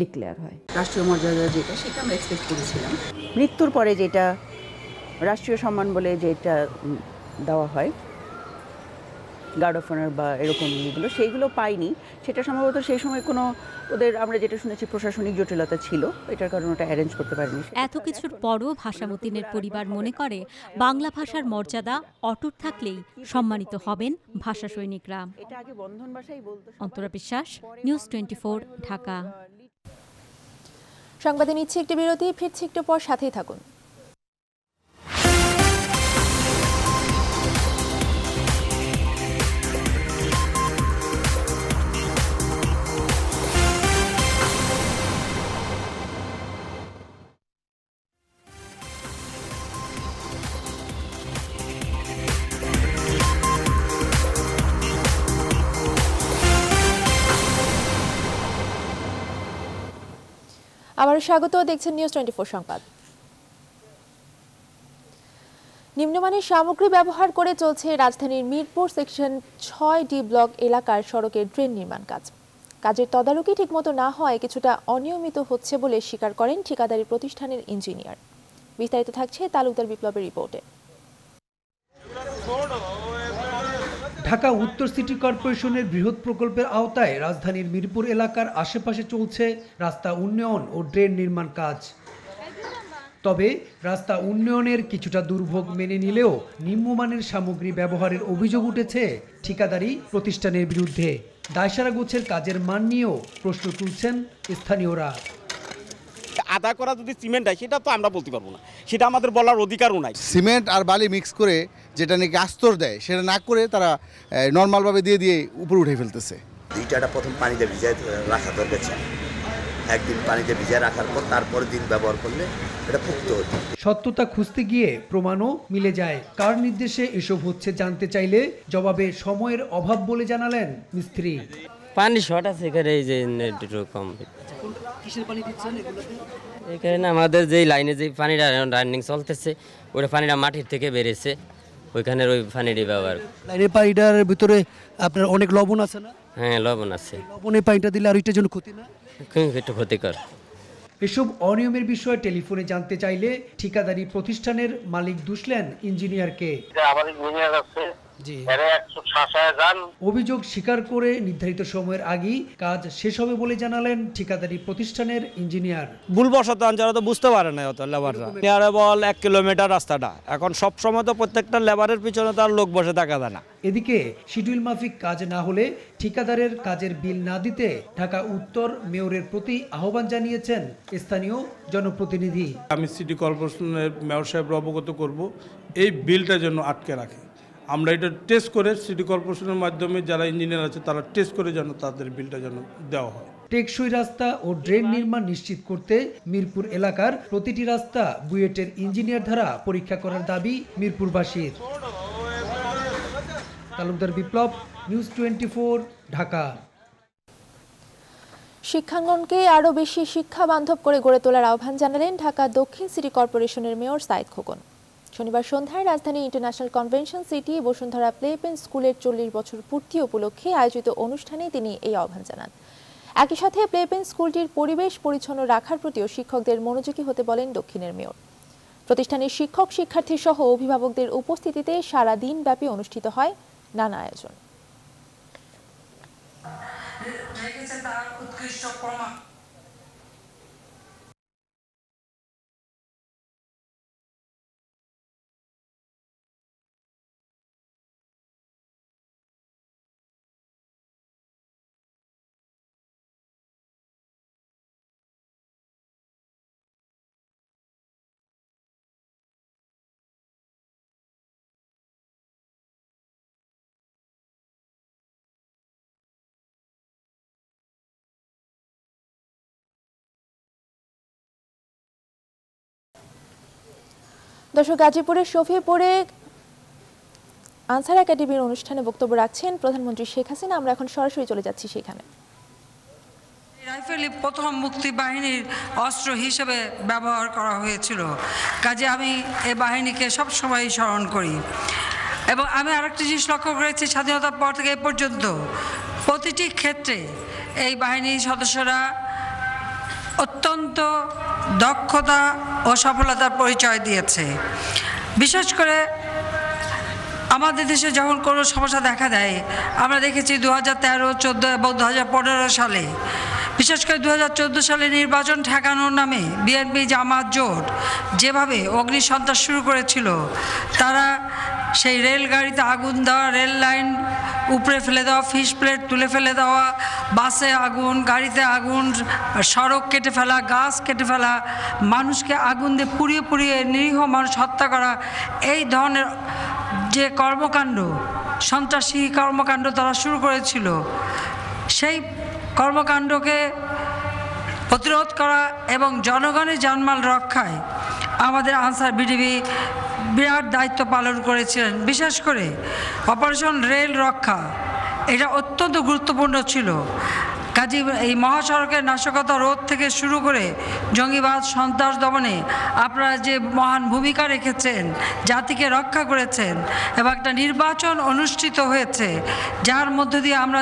ডিক্লেয়ার হয়। রাষ্ট্রীয় মর্যাদা যেটা, সেটা আমরা এক্সপেক্ট করেছিলাম। মৃত্যুর পরে যেটা রাষ্ট্রীয় সম্মান বলে যেটা দেওয়া হয়, গার্ড অফ অনার বা এরকম ইয়েগুলো, সেইগুলো পাইনি। সেটা সম্ভবত সেই সময় কোনো ওদের, আমরা যেটা শুনেছি, প্রশাসনিক জটিলতা ছিল, এটার কারণে ওটা অ্যারেঞ্জ করতে পারিনি। এত কিছুর পরও ভাষা মতিনের পরিবার মনে করে বাংলা ভাষার মর্যাদা অটুট থাকলেই সম্মানিত হবেন ভাষা সৈনিকরা। এটা আগে বন্ধন ভাষাই বলতো। অন্তরা বিশ্বাস, নিউজ 24, ঢাকা। সংবাদে নিচ্ছে একটি বিরতি, ফিরছি একটু পর, সাথেই থাকুন। আবার স্বাগত, দেখছেন নিউজ 24 সংবাদ। নিম্নমানের সামগ্রী ব্যবহার করে চলছে রাজধানীর মিরপুর সেকশন ৬D ব্লক এলাকার সড়কের ড্রেন নির্মাণ কাজ। কাজের তদারকি ঠিকমতো না হওয়ায় কিছুটা অনিয়মিত হচ্ছে বলে স্বীকার করেন ঠিকাদারি প্রতিষ্ঠানের ইঞ্জিনিয়ার। বিস্তারিত থাকছে তালুকদার বিপ্লবের রিপোর্টে। ঢাকা উত্তর সিটি কর্পোরেশনের বৃহৎ প্রকল্পের আওতায় রাজধানীর মিরপুর এলাকার আশেপাশে চলছে রাস্তা উন্নয়ন ও ড্রেন নির্মাণ কাজ। তবে রাস্তা উন্নয়নের কিছুটা দুর্ভোগ মেনে নিলেও নিম্নমানের সামগ্রী ব্যবহারের অভিযোগ উঠেছে ঠিকাদারি প্রতিষ্ঠানের বিরুদ্ধে। দায়সারা গোছের কাজের মান নিয়েও প্রশ্ন তুলছেন স্থানীয়রা। আদা করা যদি সিমেন্ট হয় সেটা তো আমরা বলতে পারবো না, সেটা আমাদের বলার অধিকারও নাই। সিমেন্ট আর বালি মিক্স করে যেটা নাকি আস্তর দেয় সেটা না করে তারা নর্মালভাবে দিয়ে উপরে উঠে ফেলতেছে। ইটাটা প্রথম পানিতে ভিজায় রাখা দরকার ছিল, একদিন পানিতে ভিজায় রাখার পর তারপরে দিন ব্যবহার করলে এটা পুক্ত হতো। সত্যতা খুঁজতে গিয়ে প্রমাণও মিলে যায়। কার নির্দেশে এসব হচ্ছে জানতে চাইলে জবাবে সময়ের অভাব বলে জানালেন মিস্ত্রি। পানি শর্ট আছে এখানে, এই যে কম। কিসের পানি দিচ্ছেন এগুলোতে? এখানে আমাদের যে লাইনে যে পানিটা রানিং চলতেছে ওই পানিটা মাটির থেকে বেরিয়েছে, ওইখানের ওই পানিটি ব্যবহার। লাইনের পানিটার ভিতরে আপনার অনেক লবণ আছে না? হ্যাঁ, লবণ আছে। লবণের পানিটা দিলে আর ওইটার জন্য ক্ষতি না? একটু ক্ষতিকর। এসব অনিয়মের বিষয়ে টেলিফোনে জানতে চাইলে ঠিকাদারি প্রতিষ্ঠানের মালিক দুষলেন ইঞ্জিনিয়ারকে। অভিযোগ স্বীকার করে নির্ধারিত সময়ের আগেই কাজ শেষ হবে বলে জানালেন ঠিকাদারি প্রতিষ্ঠানের ইঞ্জিনিয়ার। ভুলবশত যারা তো বুঝতে পারে না, অত লেবাররা নিয়ারে বল 1 কিলোমিটার রাস্তাটা, এখন সব সময় তো প্রত্যেকটা লেবারের পিছনে তার লোক বসে থাকা যায় না। এদিকে শিডিউল মাফিক কাজ না হলে ঠিকাদারের কাজের বিল না দিতে ঢাকা উত্তর মেয়রের প্রতি আহ্বান জানিয়েছেন স্থানীয় জনপ্রতিনিধি। আমি সিটি কর্পোরেশনের মেয়র সাহেবকে অবগত করব এই বিলটা যেন আটকে রাখে। আমরা এটা টেস্ট করে সিটি কর্পোরেশনের মাধ্যমে যারা ইঞ্জিনিয়ার আছে তারা টেস্ট করে যেন তাদের বিলটা যেন দেওয়া হয়। টেকসই রাস্তা ও ড্রেন নির্মাণ নিশ্চিত করতে মিরপুর এলাকার প্রতিটি রাস্তা বুয়েটের ইঞ্জিনিয়ার দ্বারা পরীক্ষা করার দাবি মিরপুরবাসীর। তালুকদার বিপ্লব, নিউজ 24, ঢাকা। শিক্ষাঙ্গনকে আরও বেশি শিক্ষা বান্ধব করে গড়ে তোলার আহ্বান জানালেন ঢাকা দক্ষিণ সিটি কর্পোরেশনের মেয়র সাইদ খোকন। শনিবার সন্ধ্যায় রাজধানী international convention city Bashundhara play pen স্কুলের 40 বছর পূর্তি উপলক্ষে আয়োজিত অনুষ্ঠানে তিনি এই আহ্বান জানান। একই সাথে প্লে পেন স্কুলটির পরিবেশ পরিচ্ছন্ন রাখার প্রতিও শিক্ষকদের মনোযোগী হতে বলেন দক্ষিণের মেয়র। প্রতিষ্ঠানের শিক্ষক শিক্ষার্থী সহ অভিভাবকদের উপস্থিতিতে সারা দিন ব্যাপী অনুষ্ঠিত হয় নানা আয়োজন। দর্শক, গাজীপুরের শফিপুরে আনসার একাডেমির অনুষ্ঠানে বক্তব্য রাখছেন প্রধানমন্ত্রী শেখ হাসিনা। আমরা এখন সরাসরি চলে যাচ্ছি সেখানে। রাইফেলই প্রথম মুক্তি বাহিনীর অস্ত্র হিসেবে ব্যবহার করা হয়েছিল, কাজে আমি এই বাহিনীকে সবসময় স্মরণ করি। এবং আমি আরেকটি জিনিস লক্ষ্য করেছি, স্বাধীনতার পর থেকে এ পর্যন্ত প্রতিটি ক্ষেত্রে এই বাহিনীর সদস্যরা অত্যন্ত দক্ষতা ও সফলতার পরিচয় দিয়েছে। বিশেষ করে আমাদের দেশে যখন কোনো সমস্যা দেখা দেয়, আমরা দেখেছি 2013, 2014 এবং 2015 সালে, বিশেষ করে 2014 সালে নির্বাচন ঠেকানোর নামে বিএনপি জামাত জোট যেভাবে অগ্নিসন্ত্রাস শুরু করেছিল, তারা সেই রেলগাড়িতে আগুন দেওয়া, রেল লাইন উপরে ফেলে দেওয়া, ফিশ প্লেট তুলে ফেলে দেওয়া, বাসে আগুন, গাড়িতে আগুন, সড়ক কেটে ফেলা, গাছ কেটে ফেলা, মানুষকে আগুন দিয়ে পুড়িয়ে পুড়িয়ে নিরীহ মানুষ হত্যা করা, এই ধরনের যে কর্মকাণ্ড, সন্ত্রাসী কর্মকাণ্ড তারা শুরু করেছিল, সেই কর্মকাণ্ডকে প্রতিরোধ করা এবং জনগণের জানমাল রক্ষায় আমাদের আনসার বিডিবি বিরাট দায়িত্ব পালন করেছিলেন। বিশেষ করে অপারেশন রেল রক্ষা, এটা অত্যন্ত গুরুত্বপূর্ণ ছিল। কাজী এই মহাসড়কের নাশকতা রোধ থেকে শুরু করে জঙ্গিবাদ সন্ত্রাস দমনে আপনারা যে মহান ভূমিকা রেখেছেন, জাতিকে রক্ষা করেছেন এবং একটা নির্বাচন অনুষ্ঠিত হয়েছে যার মধ্য দিয়ে আমরা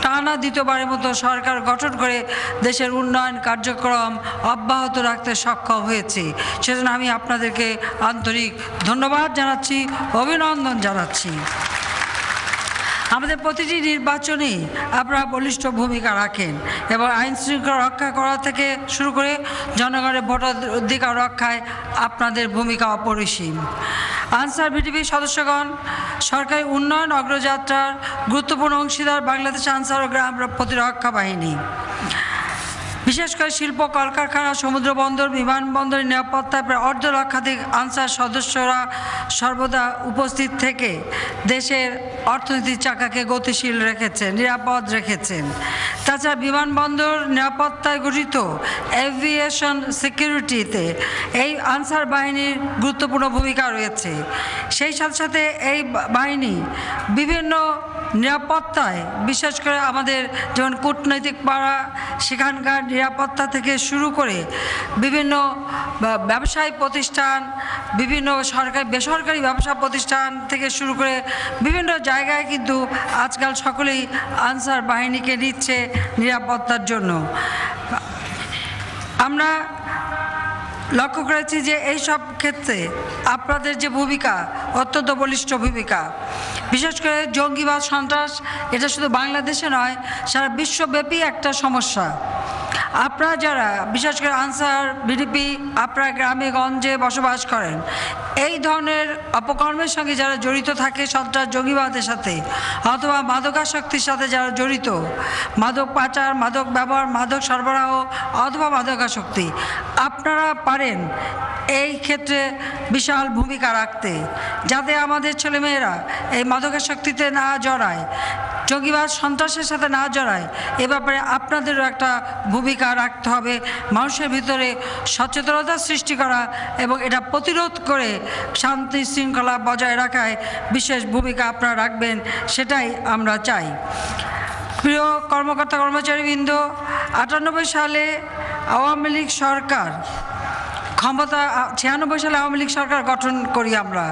টানা দ্বিতীয়বারের মতো সরকার গঠন করে দেশের উন্নয়ন কার্যক্রম অব্যাহত রাখতে সক্ষম হয়েছি। সেজন্য আমি আপনাদেরকে আন্তরিক ধন্যবাদ জানাচ্ছি, অভিনন্দন জানাচ্ছি। আমাদের প্রতিটি নির্বাচনে আপনারা বলিষ্ঠ ভূমিকা রাখেন এবং আইন শৃঙ্খলা রক্ষা করা থেকে শুরু করে জনগণের ভোটাধিকার রক্ষায় আপনাদের ভূমিকা অপরিসীম। আনসার ভিডিপি সদস্যগণ সরকারি উন্নয়ন অগ্রযাত্রার গুরুত্বপূর্ণ অংশীদার বাংলাদেশ আনসার ও গ্রাম প্রতিরক্ষা বাহিনী। বিশেষ করে শিল্প, কলকারখানা, সমুদ্র বন্দর, বিমানবন্দরের নিরাপত্তায় প্রায় অর্ধলক্ষাধিক আনসার সদস্যরা সর্বদা উপস্থিত থেকে দেশের অর্থনীতির চাকাকে গতিশীল রেখেছেন, নিরাপদ রেখেছেন। তাছাড়া বিমানবন্দর নিরাপত্তায় গঠিত এভিয়েশন সিকিউরিটিতে এই আনসার বাহিনীর গুরুত্বপূর্ণ ভূমিকা রয়েছে। সেই সাথে সাথে এই বাহিনী বিভিন্ন নিরাপত্তায়, বিশেষ করে আমাদের যেমন কূটনৈতিক পাড়া, সেখানকার নিরাপত্তা থেকে শুরু করে বিভিন্ন ব্যবসায়িক প্রতিষ্ঠান, বিভিন্ন সরকারি বেসরকারি ব্যবসা প্রতিষ্ঠান থেকে শুরু করে বিভিন্ন জায়গায় কিন্তু আজকাল সকলেই আনসার বাহিনীকে নিচ্ছে নিরাপত্তার জন্য। আমরা লক্ষ্য করেছি যে এই সব ক্ষেত্রে আপনাদের যে ভূমিকা অত্যন্ত বলিষ্ঠ ভূমিকা। বিশেষ করে জঙ্গিবাদ সন্ত্রাস এটা শুধু বাংলাদেশে নয়, সারা বিশ্বব্যাপী একটা সমস্যা। আপনারা যারা বিশেষ করে আনসার ভিডিপি আপনারা গ্রামে গঞ্জে বসবাস করেন, এই ধরনের অপকর্মের সঙ্গে যারা জড়িত থাকে, সন্ত্রাস জঙ্গিবাদের সাথে অথবা মাদকাসক্তির সাথে যারা জড়িত, মাদক পাচার, মাদক ব্যবহার, মাদক সরবরাহ অথবা মাদকাসক্তি, আপনারা পারেন এই ক্ষেত্রে বিশাল ভূমিকা রাখতে, যাতে আমাদের ছেলেমেয়েরা এই মাদকাসক্তিতে না জড়ায়, জঙ্গিবাদ সন্ত্রাসের সাথে না জড়ায়। এ ব্যাপারে আপনাদেরও একটা ভূমিকা রাখতে হবে, মানুষের ভিতরে সচেতনতা সৃষ্টি করা এবং এটা প্রতিরোধ করে শান্তি শৃঙ্খলা বজায় রাখায় বিশেষ ভূমিকা আপনারা রাখবেন, সেটাই আমরা চাই। প্রিয় কর্মকর্তা কর্মচারীবৃন্দ, ৯৮ সালে আওয়ামী লীগ সরকার ক্ষমতা, ৯৬ সালে আওয়ামী লীগ সরকার গঠন করি আমরা।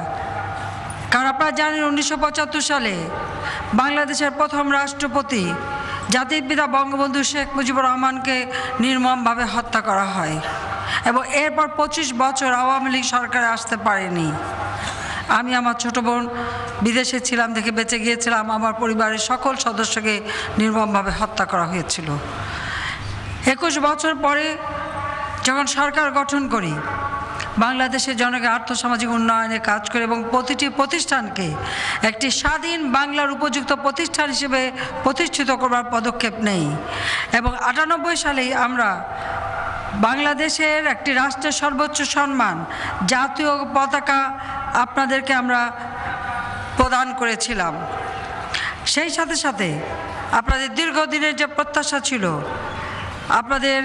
কারণ আপনারা জানেন ১৯৭৫ সালে বাংলাদেশের প্রথম রাষ্ট্রপতি জাতির পিতা বঙ্গবন্ধু শেখ মুজিবুর রহমানকে নির্মমভাবে হত্যা করা হয় এবং এরপর ২৫ বছর আওয়ামী লীগ সরকারে আসতে পারেনি। আমি আমার ছোট বোন বিদেশে ছিলাম দেখে বেঁচে গিয়েছিলাম। আমার পরিবারের সকল সদস্যকে নির্মমভাবে হত্যা করা হয়েছিল। ২১ বছর পরে যখন সরকার গঠন করি, বাংলাদেশের জনগণের আর্থসামাজিক উন্নয়নে কাজ করে এবং প্রতিটি প্রতিষ্ঠানকে একটি স্বাধীন বাংলার উপযুক্ত প্রতিষ্ঠান হিসেবে প্রতিষ্ঠিত করবার পদক্ষেপ নেই এবং ৯৮ সালেই আমরা বাংলাদেশের একটি রাষ্ট্রের সর্বোচ্চ সম্মান জাতীয় পতাকা আপনাদেরকে আমরা প্রদান করেছিলাম। সেই সাথে সাথে আপনাদের দীর্ঘদিনের যে প্রত্যাশা ছিল, আপনাদের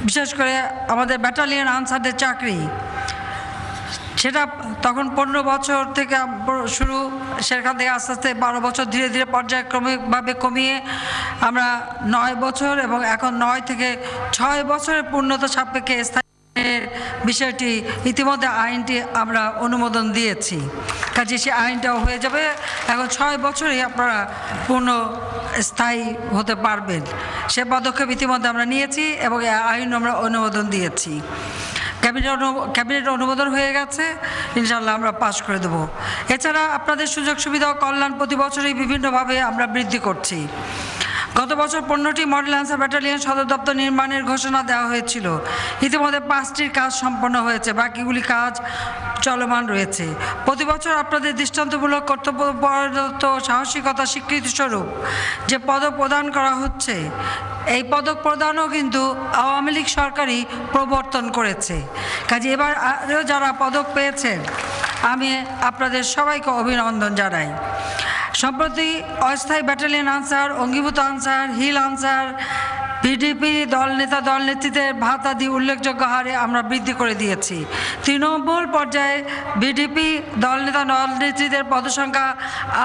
বিশেষ করে আমাদের ব্যাটালিয়ন আনসারদের চাকরি, সেটা তখন ১৫ বছর থেকে শুরু, সেখান থেকে আস্তে আস্তে ১২ বছর ধীরে ধীরে পর্যায়ক্রমিকভাবে কমিয়ে আমরা ৯ বছর এবং এখন ৯ থেকে ৬ বছরের পূর্ণতা সাপেক্ষে স্থায়ী বিষয়টি ইতিমধ্যে আইনটি আমরা অনুমোদন দিয়েছি। কাজে সে আইনটাও হয়ে যাবে, এখন 6 বছরেই আপনারা পূর্ণ স্থায়ী হতে পারবেন। সে পদক্ষেপ ইতিমধ্যে আমরা নিয়েছি এবং আইন আমরা অনুমোদন দিয়েছি। ক্যাবিনেট অনুমোদন হয়ে গেছে, ইনশাআল্লাহ আমরা পাশ করে দেব। এছাড়া আপনাদের সুযোগ সুবিধা ও কল্যাণ প্রতি বছরই বিভিন্নভাবে আমরা বৃদ্ধি করছি। গত বছর 15টি মডেল আনসার ব্যাটালিয়ন সদর দপ্তর নির্মাণের ঘোষণা দেওয়া হয়েছিল। ইতিমধ্যে 5টির কাজ সম্পন্ন হয়েছে, বাকিগুলি কাজ চলমান রয়েছে। প্রতি বছর আপনাদের দৃষ্টান্তমূলক কর্তব্যপরায়ণতা ও সাহসিকতা স্বীকৃতিস্বরূপ যে পদক প্রদান করা হচ্ছে, এই পদক প্রদানও কিন্তু আওয়ামী লীগ সরকারই প্রবর্তন করেছে। কাজে এবার আরও যারা পদক পেয়েছেন, আমি আপনাদের সবাইকে অভিনন্দন জানাই। সম্প্রতি অস্থায়ী ব্যাটালিয়ন আনসার, অঙ্গীভূত আনসার, হিল আনসার, পিডিপি দলনেতা দলনেত্রীদের ভাতাদি উল্লেখযোগ্য হারে আমরা বৃদ্ধি করে দিয়েছি। তৃণমূল পর্যায়ে বিডিপি দলনেতা দলনেত্রীদের পদসংখ্যা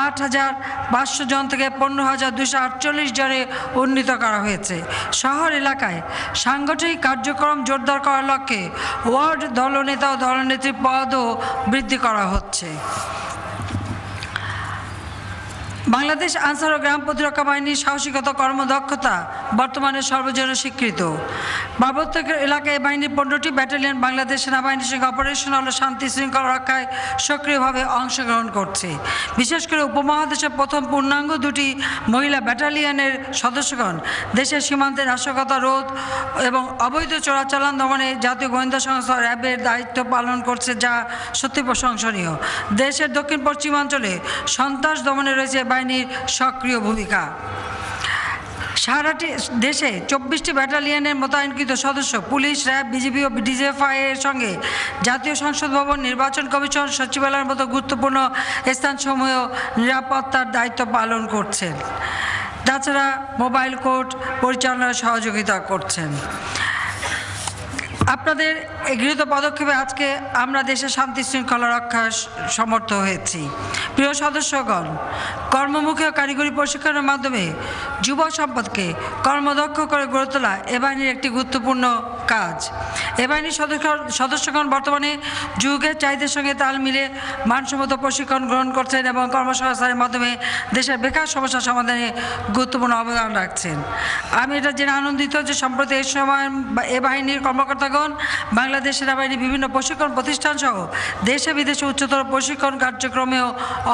৮,৫০০ জন থেকে ১৫,২৪৮ জনে উন্নীত করা হয়েছে। শহর এলাকায় সাংগঠনিক কার্যক্রম জোরদার করার লক্ষ্যে ওয়ার্ড দলনেতা ও দলনেত্রীর পদও বৃদ্ধি করা হচ্ছে। বাংলাদেশ আনসার ও গ্রাম প্রতিরক্ষা বাহিনীর সাহসিকতা কর্মদক্ষতা বর্তমানে সর্বজন স্বীকৃত। পার্বত্য এলাকায় বাহিনীর 15টি ব্যাটালিয়ন বাংলাদেশ সেনাবাহিনীর সঙ্গে অপারেশনাল ও শান্তি শৃঙ্খলা রক্ষায় সক্রিয়ভাবে অংশগ্রহণ করছে। বিশেষ করে উপমহাদেশের প্রথম পূর্ণাঙ্গ 2টি মহিলা ব্যাটালিয়নের সদস্যগণ দেশের সীমান্তে নাশকতা রোধ এবং অবৈধ চোরাচালান দমনে জাতীয় গোয়েন্দা সংস্থা র্যাবের দায়িত্ব পালন করছে, যা সত্যি প্রশংসনীয়। দেশের দক্ষিণ পশ্চিমাঞ্চলে সন্ত্রাস দমনে রয়েছে বাহিনীর সক্রিয় ভূমিকা। সারাটি দেশে 24টি ব্যাটালিয়নের মোতায়েনকৃত সদস্য পুলিশ, র্যাব, বিজিবি ও ডিজিএফআই এর সঙ্গে জাতীয় সংসদ ভবন, নির্বাচন কমিশন, সচিবালয়ের মতো গুরুত্বপূর্ণ স্থানসমূহ নিরাপত্তার দায়িত্ব পালন করছেন। তাছাড়া মোবাইল কোর্ট পরিচালনায় সহযোগিতা করছেন। আপনাদের গৃহীত পদক্ষেপে আজকে আমরা দেশের শান্তি শৃঙ্খলা রক্ষায় সমর্থ হয়েছি। প্রিয় সদস্যগণ, কর্মমুখী ও কারিগরি প্রশিক্ষণের মাধ্যমে যুব সম্পদকে কর্মদক্ষ করে গড়ে তোলা এ বাহিনীর একটি গুরুত্বপূর্ণ কাজ। এ বাহিনীর সদস্যগণ বর্তমানে যুগের চাহিদার সঙ্গে তাল মিলে মানসম্মত প্রশিক্ষণ গ্রহণ করছেন এবং কর্মসংস্থানের মাধ্যমে দেশের বেকার সমস্যা সমাধানে গুরুত্বপূর্ণ অবদান রাখছেন। আমি এটা জেনে আনন্দিত যে সম্প্রতি এই সময় এ বাহিনীর কর্মকর্তাগণ বাংলাদেশ সেনাবাহিনীর বিভিন্ন প্রশিক্ষণ প্রতিষ্ঠান সহ দেশে বিদেশে উচ্চতর প্রশিক্ষণ কার্যক্রমেও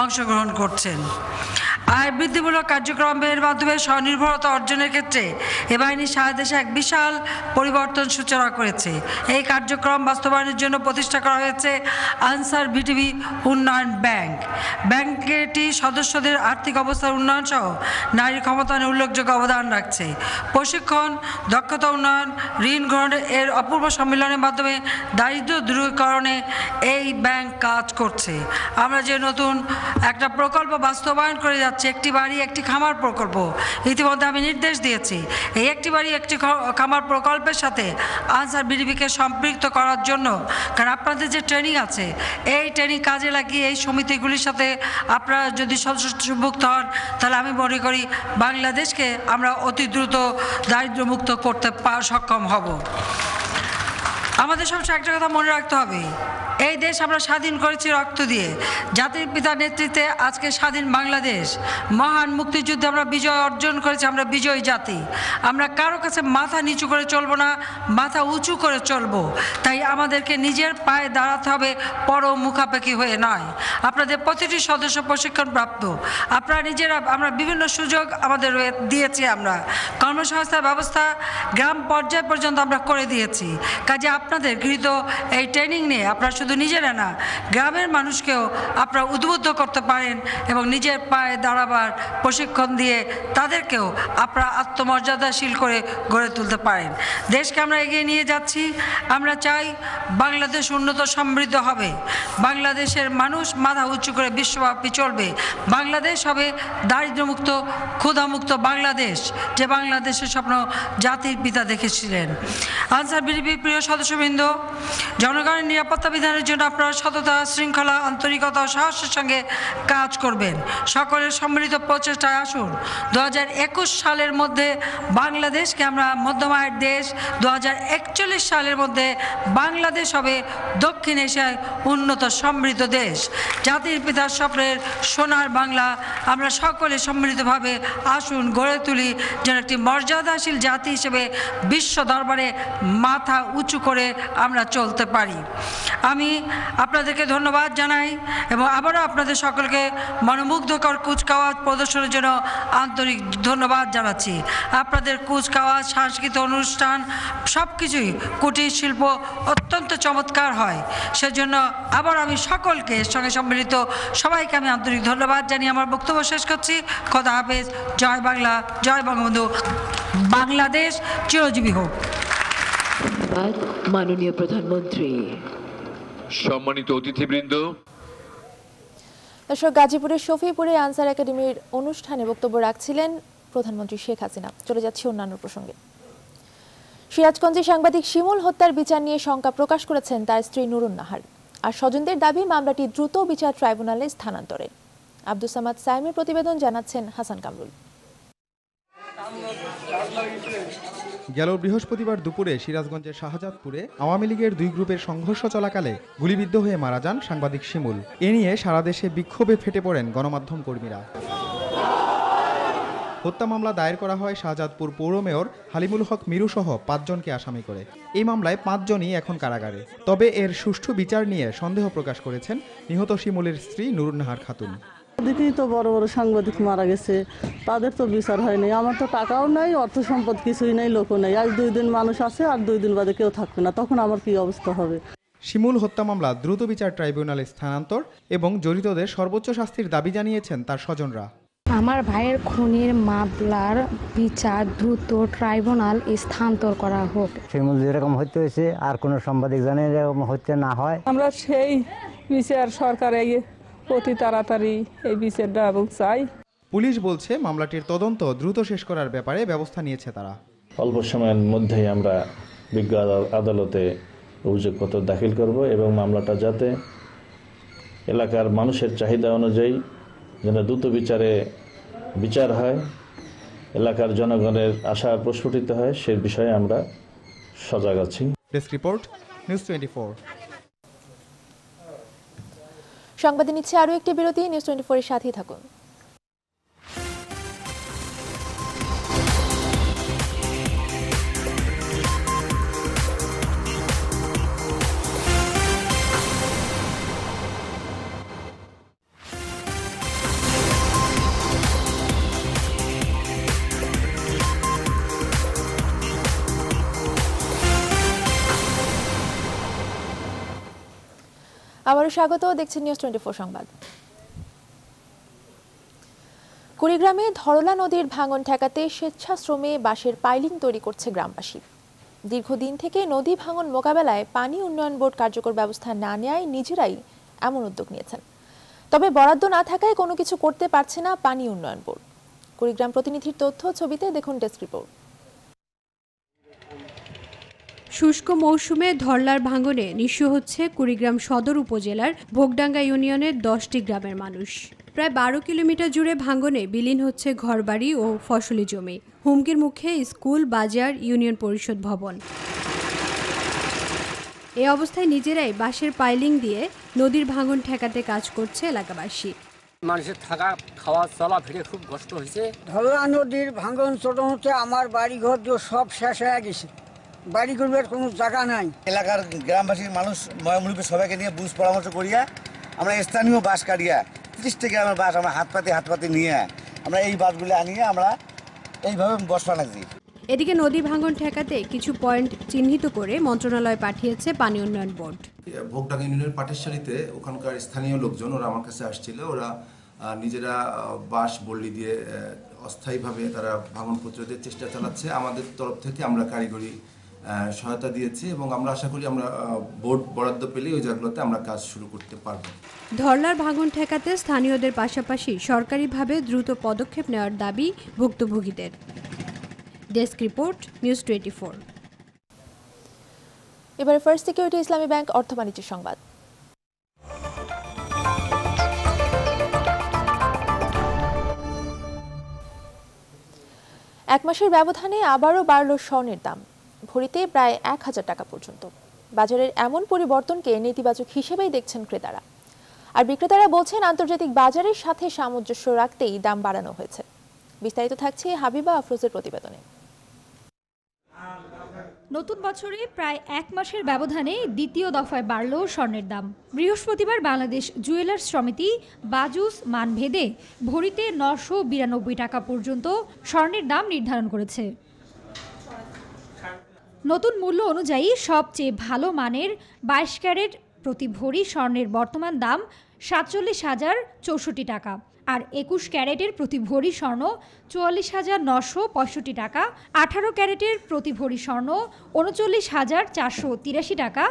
অংশগ্রহণ করছেন। আয় বৃদ্ধিমূলক কার্যক্রমের মাধ্যমে স্বনির্ভরতা অর্জনের ক্ষেত্রে এ বাহিনী সারা দেশে এক বিশাল পরিবর্তন সূচনা করেছে। এই কার্যক্রম বাস্তবায়নের জন্য প্রতিষ্ঠা করা হয়েছে আনসার বিটিভি উন্নয়ন ব্যাংক। ব্যাংকটি সদস্যদের আর্থিক অবস্থার উন্নয়ন সহ নারী ক্ষমতায়নে উল্লেখযোগ্য অবদান রাখছে। প্রশিক্ষণ, দক্ষতা উন্নয়ন, ঋণ গ্রহণের এর অপূর্ব সম্মেলনের মাধ্যমে দারিদ্র্য দূরীকরণে এই ব্যাংক কাজ করছে। আমরা যে নতুন একটা প্রকল্প বাস্তবায়ন করে যাচ্ছি, একটি বাড়ি একটি খামার প্রকল্প, ইতিমধ্যে আমি নির্দেশ দিয়েছি এই একটি বাড়ি একটি খামার প্রকল্পের সাথে আনসার বিডিবিকে সম্পৃক্ত করার জন্য। কারণ আপনাদের যে ট্রেনিং আছে, এই ট্রেনিং কাজে লাগিয়ে এই সমিতিগুলির সাথে আপনারা যদি সদস্যভুক্ত হন, তাহলে আমি মনে করি বাংলাদেশকে আমরা অতি দ্রুত দারিদ্র্যমুক্ত করতে সক্ষম হব। আমাদের সবসময় একটা কথা মনে রাখতে হবে, এই দেশ আমরা স্বাধীন করেছি রক্ত দিয়ে। জাতির পিতার নেতৃত্বে আজকে স্বাধীন বাংলাদেশ, মহান মুক্তিযুদ্ধে আমরা বিজয় অর্জন করেছি। আমরা বিজয়ী জাতি। আমরা কারো কাছে মাথা নিচু করে চলবো না, মাথা উঁচু করে চলবো। তাই আমাদেরকে নিজের পায়ে দাঁড়াতে হবে, পর মুখাপেক্ষি হয়ে নয়। আপনাদের প্রতিটি সদস্য প্রশিক্ষণ প্রাপ্ত, আপনারা নিজেরা, আমরা বিভিন্ন সুযোগ আমাদের দিয়েছি। আমরা কর্মসংস্থান ব্যবস্থা গ্রাম পর্যায় পর্যন্ত আমরা করে দিয়েছি। কাজে আপনাদের গৃহীত এই ট্রেনিং নিয়ে আপনারা শুধু নিজেরা না, গ্রামের মানুষকেও আপনারা উদ্বুদ্ধ করতে পারেন এবং নিজের পায়ে দাঁড়াবার প্রশিক্ষণ দিয়ে তাদেরকেও আপনারা আত্মমর্যাদাশীল করে গড়ে তুলতে পারেন। দেশকে আমরা এগিয়ে নিয়ে যাচ্ছি। আমরা চাই বাংলাদেশ উন্নত সমৃদ্ধ হবে, বাংলাদেশের মানুষ মাথা উঁচু করে বিশ্বব্যাপী চলবে, বাংলাদেশ হবে দারিদ্র্যমুক্ত, ক্ষুধামুক্ত বাংলাদেশ, যে বাংলাদেশের স্বপ্ন জাতির পিতা দেখেছিলেন। আনসার বিডিবির প্রিয় সদস্যবৃন্দ, জনগণের নিরাপত্তা বিধানের জন্য আপনারা সততা, শৃঙ্খলা, আন্তরিকতা ও সাহসের সঙ্গে কাজ করবেন। সকলের সম্মিলিত প্রচেষ্টায় আসুন 2021 সালের মধ্যে বাংলাদেশকে আমরা মধ্যম আয়ের দেশ, 2041 সালের মধ্যে বাংলাদেশ হবে দক্ষিণ এশিয়ায় উন্নত সমৃদ্ধ দেশ। জাতির পিতার স্বপ্নের সোনার বাংলা আমরা সকলে সম্মিলিতভাবে আসুন গড়ে তুলি, যেন একটি মর্যাদাশীল জাতি হিসেবে বিশ্ব দরবারে মাথা উঁচু করে আমরা চলতে পারি। আমি আপনাদেরকে ধন্যবাদ জানাই এবং আবারও আপনাদের সকলকে মনোমুগ্ধকর কুচকাওয়াজ প্রদর্শনের জন্য আন্তরিক ধন্যবাদ জানাচ্ছি। আপনাদের কুচকাওয়াজ, সাংস্কৃতিক অনুষ্ঠান সব কিছুই কুটির শিল্প অত্যন্ত চমৎকার হয়। সেজন্য আবার আমি সকলকে এর সঙ্গে সম্মিলিত সবাইকে আমি আন্তরিক ধন্যবাদ জানিয়ে আমার বক্তব্য শেষ করছি। খোদা হাফেজ। জয় বাংলা, জয় বঙ্গবন্ধু। বাংলাদেশ চিরজীবী হোক। মাননীয় প্রধানমন্ত্রী, সম্মানিত অতিথিবৃন্দ, দর্শক, গাজীপুরের শফিপুরে আনসার একাডেমির অনুষ্ঠানে বক্তব্য রাখছিলেন প্রধানমন্ত্রী শেখ হাসিনা। চলে যাচ্ছি অন্যান্য প্রসঙ্গে। সিরাজগঞ্জে সাংবাদিক শিমুল হত্যার বিচার নিয়ে শঙ্কা প্রকাশ করেছেন তার স্ত্রী নুরুন নাহার। আর স্বজনদের দাবি মামলাটি দ্রুত বিচার ট্রাইব্যুনালে স্থানান্তরে। আব্দুস সামাদ সাইমের প্রতিবেদন, জানাচ্ছেন হাসান কামরুল। গেল বৃহস্পতিবার দুপুরে সিরাজগঞ্জের শাহজাদপুরে আওয়ামী লীগের দুই গ্রুপের সংঘর্ষ চলাকালে গুলিবিদ্ধ হয়ে মারা যান সাংবাদিক শিমুল। এ নিয়ে সারা দেশে বিক্ষোভে ফেটে পড়েন গণমাধ্যম কর্মীরা। হত্যা মামলা দায়ের করা হয় শাহজাদপুর পৌর মেয়র হালিমুল হক মিরু সহ 5 জনকে আসামি করে। এই মামলায় 5 জনই এখন কারাগারে। তবে এর সুষ্ঠু বিচার নিয়ে সন্দেহ প্রকাশ করেছেন নিহত শিমুলের স্ত্রী নুরুন নাহার খাতুন। দেখি তো বড় বড় সাংবাদিক মারা গেছে, তাদের তো বিচার হয়নি। আমার তো টাকাও নাই, অর্থ সম্পদ কিছুই নেই, লোকও নেই। আজ 2 দিন মানুষ আছে, আর 2 দিন বাদে কেউ থাকবে না, তখন আমার কি অবস্থা হবে। শিমুল হত্যা মামলা দ্রুত বিচার ট্রাইব্যুনালে স্থানান্তর এবং জড়িতদের সর্বোচ্চ শাস্তির দাবি জানিয়েছেন তার স্বজনরা। আমার ভাইয়ের খুনের মামলার বিচার দ্রুত ট্রাইব্যুনাল স্থানান্তর করা হোক। শিমুল যেরকম হত্যা হয়েছে আর কোনো সাংবাদিক জানে এরকম হত্যা না হয়। আমরা সেই বিচার সরকারে অতি তাড়াতাড়ি এই বিচারটা চাই। পুলিশ বলছে মামলাটির তদন্ত দ্রুত শেষ করার ব্যাপারে ব্যবস্থা নিয়েছে তারা। অল্প সময়ের মধ্যেই আমরা বিজ্ঞ আদালতে অভিযোগপত্র দাখিল করব এবং মামলাটা যাতে এলাকার মানুষের চাহিদা অনুযায়ী যেন দ্রুত বিচার হয়, এলাকার জনগণের আশা প্রস্ফুটিত হয়, সে বিষয়ে আমরা সজাগ আছি। Desk report, news 24। সংবাদে নিচ্ছে আরও একটি বিরতি। নিউজ 24 এর সাথেই থাকুন। আবারও স্বাগত, দেখছেন নিউজ 24 সংবাদ। কুড়িগ্রামে ধরলা নদীর ভাঙন ঠেকাতে স্বেচ্ছাশ্রমে বাঁশের পাইলিং তৈরি করছে গ্রামবাসী। দীর্ঘদিন থেকে নদী ভাঙন মোকাবেলায় পানি উন্নয়ন বোর্ড কার্যকর ব্যবস্থা না নেয় নিজেরাই এমন উদ্যোগ নিয়েছেন। তবে বরাদ্দ না থাকায় কোনো কিছু করতে পারছে না পানি উন্নয়ন বোর্ড। কুড়িগ্রাম প্রতিনিধির তথ্য ছবিতে দেখুন ডেস্ক রিপোর্ট। শুষ্ক মৌসুমে ধরলার ভাঙনে নিঃস্ব হচ্ছে কুড়িগ্রাম সদর উপজেলার ভোগডাঙ্গা ইউনিয়নের 10টি গ্রামের মানুষ। প্রায় 12 কিলোমিটার জুড়ে ভাঙনে বিলীন হচ্ছে ঘরবাড়ি ও ফসলি জমি। হুমকির মুখে স্কুল, বাজার, ইউনিয়ন পরিষদ ভবন। এ অবস্থায় নিজেরাই বাঁশের পাইলিং দিয়ে নদীর ভাঙন ঠেকাতে কাজ করছে এলাকাবাসী। মানুষের থাকা খাওয়া চলা ফিরে খুব কষ্ট হয়েছে। ধরলা নদীর ভাঙন ছোট হচ্ছে, আমার বাড়ি ঘর সব শেষ হয়ে গেছে, বাড়ি করবার কোনো জায়গা নাই। এলাকার গ্রামবাসীর মানুষ ময়মুরুব্বী সবাইকে নিয়ে বুঝ পরামর্শ করিয়া আমরা স্থানীয় বাস কাটিয়া 30টা গ্রামের বাস আমরা হাত পাতে নিয়ে আমরা এই বাসগুলো আনিয়ে আমরা এইভাবে বসা লাগছি। এদিকে নদী ভাঙন ঠেকাতে কিছু পয়েন্ট চিহ্নিত করে মন্ত্রণালয় পাঠিয়েছে পানি উন্নয়ন বোর্ড। ভোগডাঙ্গা ইউনিয়নের পাটেশ্বরীতে ওখানকার স্থানীয় লোকজন ওরা আমার কাছে আসছিল, ওরা নিজেরা বাঁশ বল্লি দিয়ে অস্থায়ীভাবে তারা ভাঙন প্রতিরোধের চেষ্টা চালাচ্ছে। আমাদের তরফ থেকে আমরা কারিগরি সহায়তা দিয়েছি এবং আমরা আশা করি আমরা বোর্ড বরাদ্দ পেলে ওই জায়গাগুলোতে আমরা কাজ শুরু করতে পারবো। ধরলার ভাঙন ঠেকাতে স্থানীয়দের পাশাপাশি সরকারিভাবে দ্রুত পদক্ষেপ নেওয়ার দাবি ভুক্তভোগীদের। Desk report, news 24। এবারে ফার্স্ট সিকিউরিটি ইসলামী ব্যাংক অর্থ বাণিজ্য সংবাদ। এক মাসের ব্যবধানে আবারও বাড়ল স্বর্ণের দাম, ভরিতে প্রায় 1000 টাকা পর্যন্ত। বাজারের এমন পরিবর্তনকে নেতিবাচক হিসেবেই দেখছেন ক্রেতারা। আর বিক্রেতারা বলছেন আন্তর্জাতিক বাজারের সাথে সামঞ্জস্য রাখতেই দাম বাড়ানো হয়েছে। বিস্তারিত থাকছে হাবিবা আফরোজের প্রতিবেদনে। নতুন বছরে প্রায় 1 মাসের ব্যবধানে দ্বিতীয় দফায় বাড়ল স্বর্ণের দাম। বৃহস্পতিবার বাংলাদেশ জুয়েলার্স সমিতি বাজুস মানভেদে ভরিতে 992 টাকা পর্যন্ত স্বর্ণের দাম নির্ধারণ করেছে। নতুন মূল্য অনুযায়ী সবচেয়ে ভালো মানের 22 ক্যারেট প্রতি ভরি স্বর্ণের বর্তমান দাম 47,064 টাকা, আর 21 ক্যারেটের প্রতি ভরি স্বর্ণ 44,965 টাকা, 18 ক্যারেটের প্রতি ভরি স্বর্ণ 39,483 টাকা।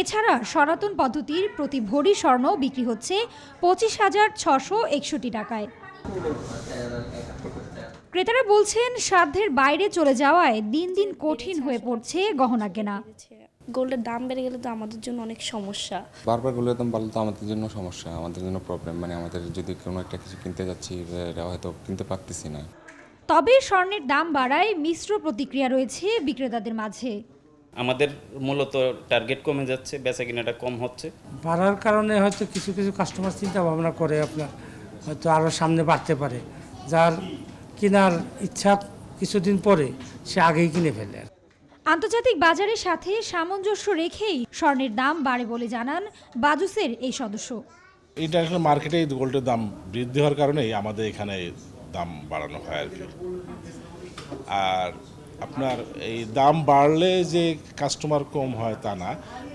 এছাড়া সনাতন পদ্ধতির প্রতি ভরি স্বর্ণ বিক্রি হচ্ছে 25,661 টাকায়। ক্রেতারা বলছেন সাধ্যের বাইরে চলে যাওয়ায় দিন দিন কঠিন হয়ে পড়ছে গহনা কেনা। গোল্ডের দাম বেড়ে গেলে তো আমাদের জন্য অনেক সমস্যা। বারবার গোল্ডের দাম বাড়লে তো আমাদের জন্য সমস্যা, আমাদের জন্য প্রবলেম। মানে আমাদের যদি কোনো একটা কিছু কিনতে যাচ্ছি এটা হয়তো কিনতে পারতেছি না। তবে স্বর্ণের দাম বাড়ায় মিশ্র প্রতিক্রিয়া রয়েছে বিক্রেতাদের মাঝে। আমাদের মূলত টার্গেট কমে যাচ্ছে, বেচাকেনাটা কম হচ্ছে। বাড়ার কারণে হয়তো কিছু কিছু কাস্টমার চিন্তা ভাবনা করে আপনার হয়তো আরও সামনে বাড়তে পারে, যার কেনার ইচ্ছা কিছুদিন পরে সে আগেই কিনে ফেলে। আন্তর্জাতিক বাজারের সাথে সামঞ্জস্য রেখেই স্বর্ণের দাম বাড়ে বলে জানান বাজুসের এই সদস্য। ইন্টারন্যাশনাল মার্কেটে গোল্ডের দাম বৃদ্ধি হওয়ার কারণেই আমাদের এখানে দাম বাড়ানো হয় আর কি। আর আপনার এই দাম বাড়লে যে কাস্টমার কম হয় তা না,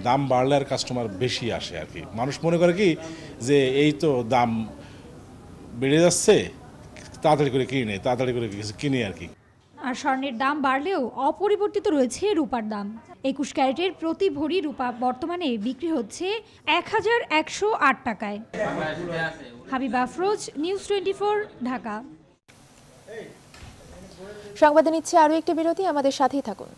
দাম বাড়লে আর কাস্টমার বেশি আসে আর কি। মানুষ মনে করে কি যে এই তো দাম বেড়ে যাচ্ছে, তাড়াতাড়ি করে কিনে তাড়াতাড়ি করে কিছু কিনে আর কি। আর স্বর্ণের দাম বাড়লেও অপরিবর্তিত রয়েছে রূপার দাম। 21 ক্যারেটের প্রতি ভরি রূপা বর্তমানে বিক্রি হচ্ছে 1108 টাকায়। হাবিবা আফরোজ, নিউজ 24, ঢাকা। সংবাদে নিচ্ছে আরও একটি বিরতি, আমাদের সাথেই থাকুন।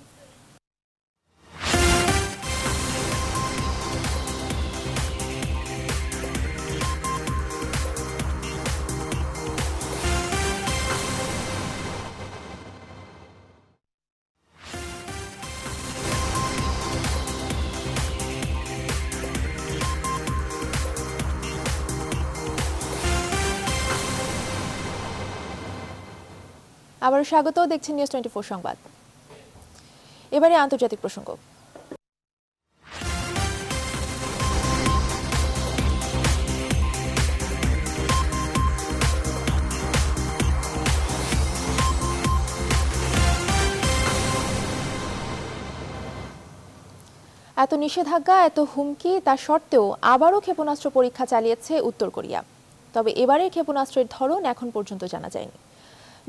আবারও স্বাগত, দেখছেন নিউজ 24 সংবাদ। এবারে আন্তর্জাতিক প্রসঙ্গ। এত নিষেধাজ্ঞা, এত হুমকি, তা সত্ত্বেও আবারও ক্ষেপণাস্ত্র পরীক্ষা চালিয়েছে উত্তর কোরিয়া। তবে এবারের ক্ষেপণাস্ত্রের ধরন এখন পর্যন্ত জানা যায়নি।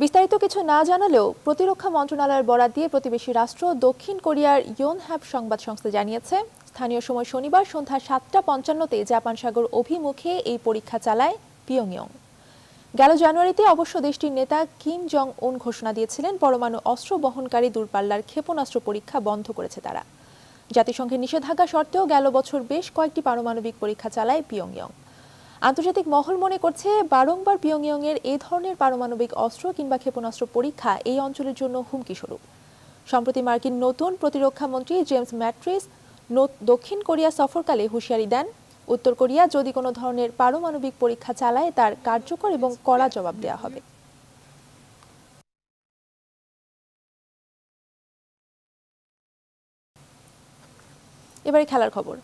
বিস্তারিত কিছু না জানালেও প্রতিরক্ষা মন্ত্রণালয়ের বরাত দিয়ে প্রতিবেশী রাষ্ট্র দক্ষিণ কোরিয়ার ইয়োনহ্যাপ সংবাদ সংস্থা জানিয়েছে, স্থানীয় সময় শনিবার সন্ধ্যা 7:55-তে জাপান সাগর অভিমুখে এই পরীক্ষা চালায় পিয়ংইয়ং। গেল জানুয়ারিতে অবশ্য দেশটির নেতা কিম জং উন ঘোষণা দিয়েছিলেন পরমাণু অস্ত্র বহনকারী দূরপাল্লার ক্ষেপণাস্ত্র পরীক্ষা বন্ধ করেছে তারা। জাতিসংঘের নিষেধাজ্ঞা সত্ত্বেও গেল বছর বেশ কয়েকটি পারমাণবিক পরীক্ষা চালায় পিয়ংইয়ং। আন্তর্জাতিক মহল মনে করছে বারংবার পিয়ংইয়ংয়ের এই ধরনের পারমাণবিক অস্ত্র কিংবা ক্ষেপণাস্ত্র পরীক্ষা এই অঞ্চলের জন্য হুমকি স্বরূপ। সম্প্রতি মার্কিন নতুন প্রতিরক্ষা মন্ত্রী জেমস ম্যাট্রিস দক্ষিণ কোরিয়া সফরকালে হুঁশিয়ারি দেন, উত্তর কোরিয়া যদি কোনো ধরনের পারমাণবিক পরীক্ষা চালায় তার কার্যকর এবং কড়া জবাব দেওয়া হবে। এবারে খেলার খবর।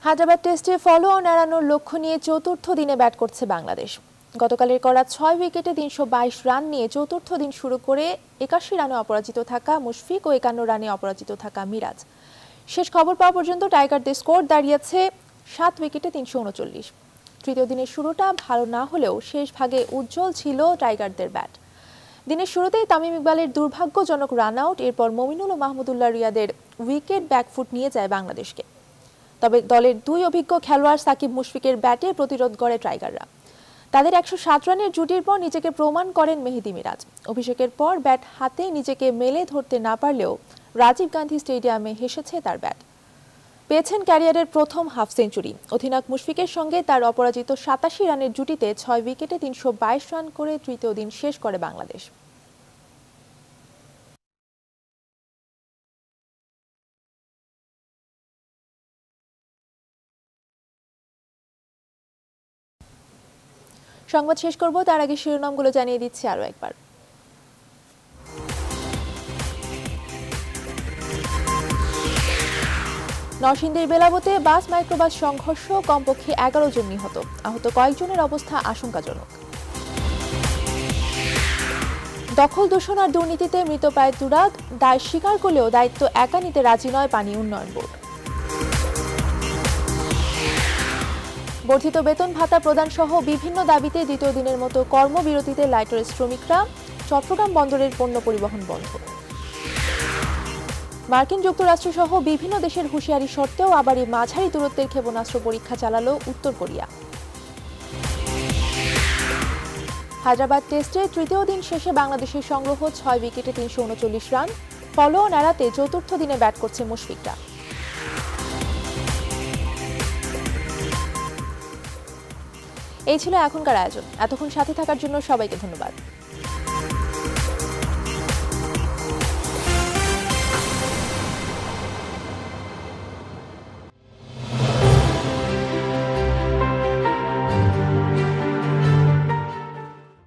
হায়দ্রাবাদ টেস্টে ফলো অন এড়ানোর লক্ষ্য নিয়ে চতুর্থ দিনে ব্যাট করছে বাংলাদেশ। গতকালের করা 6 উইকেটে 322 রান নিয়ে চতুর্থ দিন শুরু করে 81 রানে অপরাজিত থাকা মুশফিক ও 51 রানে অপরাজিত থাকা মিরাজ। শেষ খবর পাওয়া পর্যন্ত টাইগারদের স্কোর দাঁড়িয়েছে 7 উইকেটে 339। তৃতীয় দিনের শুরুটা ভালো না হলেও শেষ ভাগে উজ্জ্বল ছিল টাইগারদের ব্যাট। দিনের শুরুতেই তামিম ইকবালের দুর্ভাগ্যজনক রান আউট, এরপর মমিনুল ও মাহমুদুল্লাহ রিয়াদের উইকেট ব্যাকফুট নিয়ে যায় বাংলাদেশকে। তবে দলের দুই অভিজ্ঞ খেলোয়াড় সাকিব মুশফিকের ব্যাটে প্রতিরোধ করে টাইগাররা। তাদের 107 রানের জুটির পর নিজেকে প্রমাণ করেন মেহেদী মিরাজ। অভিষেকের পর ব্যাট হাতে নিজেকে মেলে ধরতে না পারলেও রাজীব গান্ধী স্টেডিয়ামে হেসেছে তার ব্যাট। পেয়েছেন ক্যারিয়ারের প্রথম হাফ সেঞ্চুরি। অধিনায়ক মুশফিকের সঙ্গে তার অপরাজিত 87 রানের জুটিতে 6 উইকেটে 322 রান করে তৃতীয় দিন শেষ করে বাংলাদেশ। সংবাদ শেষ করব, তার আগে শিরোনামগুলো জানিয়ে দিচ্ছি আরও একবার। নরসিংদীর বেলাবতে বাস মাইক্রোবাস সংঘর্ষ, কমপক্ষে 11 জন নিহত, আহত কয়েকজনের অবস্থা আশঙ্কাজনক। দখল দূষণ আর দুর্নীতিতে মৃতপ্রায় তুরাগ, দায় স্বীকার করলেও দায়িত্ব একা নিতে রাজি নয় পানি উন্নয়ন বোর্ড। বর্ধিত বেতন ভাতা প্রদান সহ বিভিন্ন দাবিতে দ্বিতীয় দিনের মতো কর্মবিরতিতে লাইটারের শ্রমিকরা। চট্টগ্রাম বন্দরের পণ্য পরিবহন বন্ধ। মার্কিন যুক্তরাষ্ট্র সহ বিভিন্ন দেশের হুঁশিয়ারি সত্ত্বেও আবারই মাঝারি দূরত্বের ক্ষেপণাস্ত্র পরীক্ষা চালালো উত্তর কোরিয়া। হায়দ্রাবাদ টেস্টে তৃতীয় দিন শেষে বাংলাদেশের সংগ্রহ 6 উইকেটে 339 রান। ফলো অন এড়াতে চতুর্থ দিনে ব্যাট করছে মুশফিকরা। এই ছিল এখনকার আয়োজন। এতক্ষণ সাথে থাকার জন্য সবাইকে ধন্যবাদ।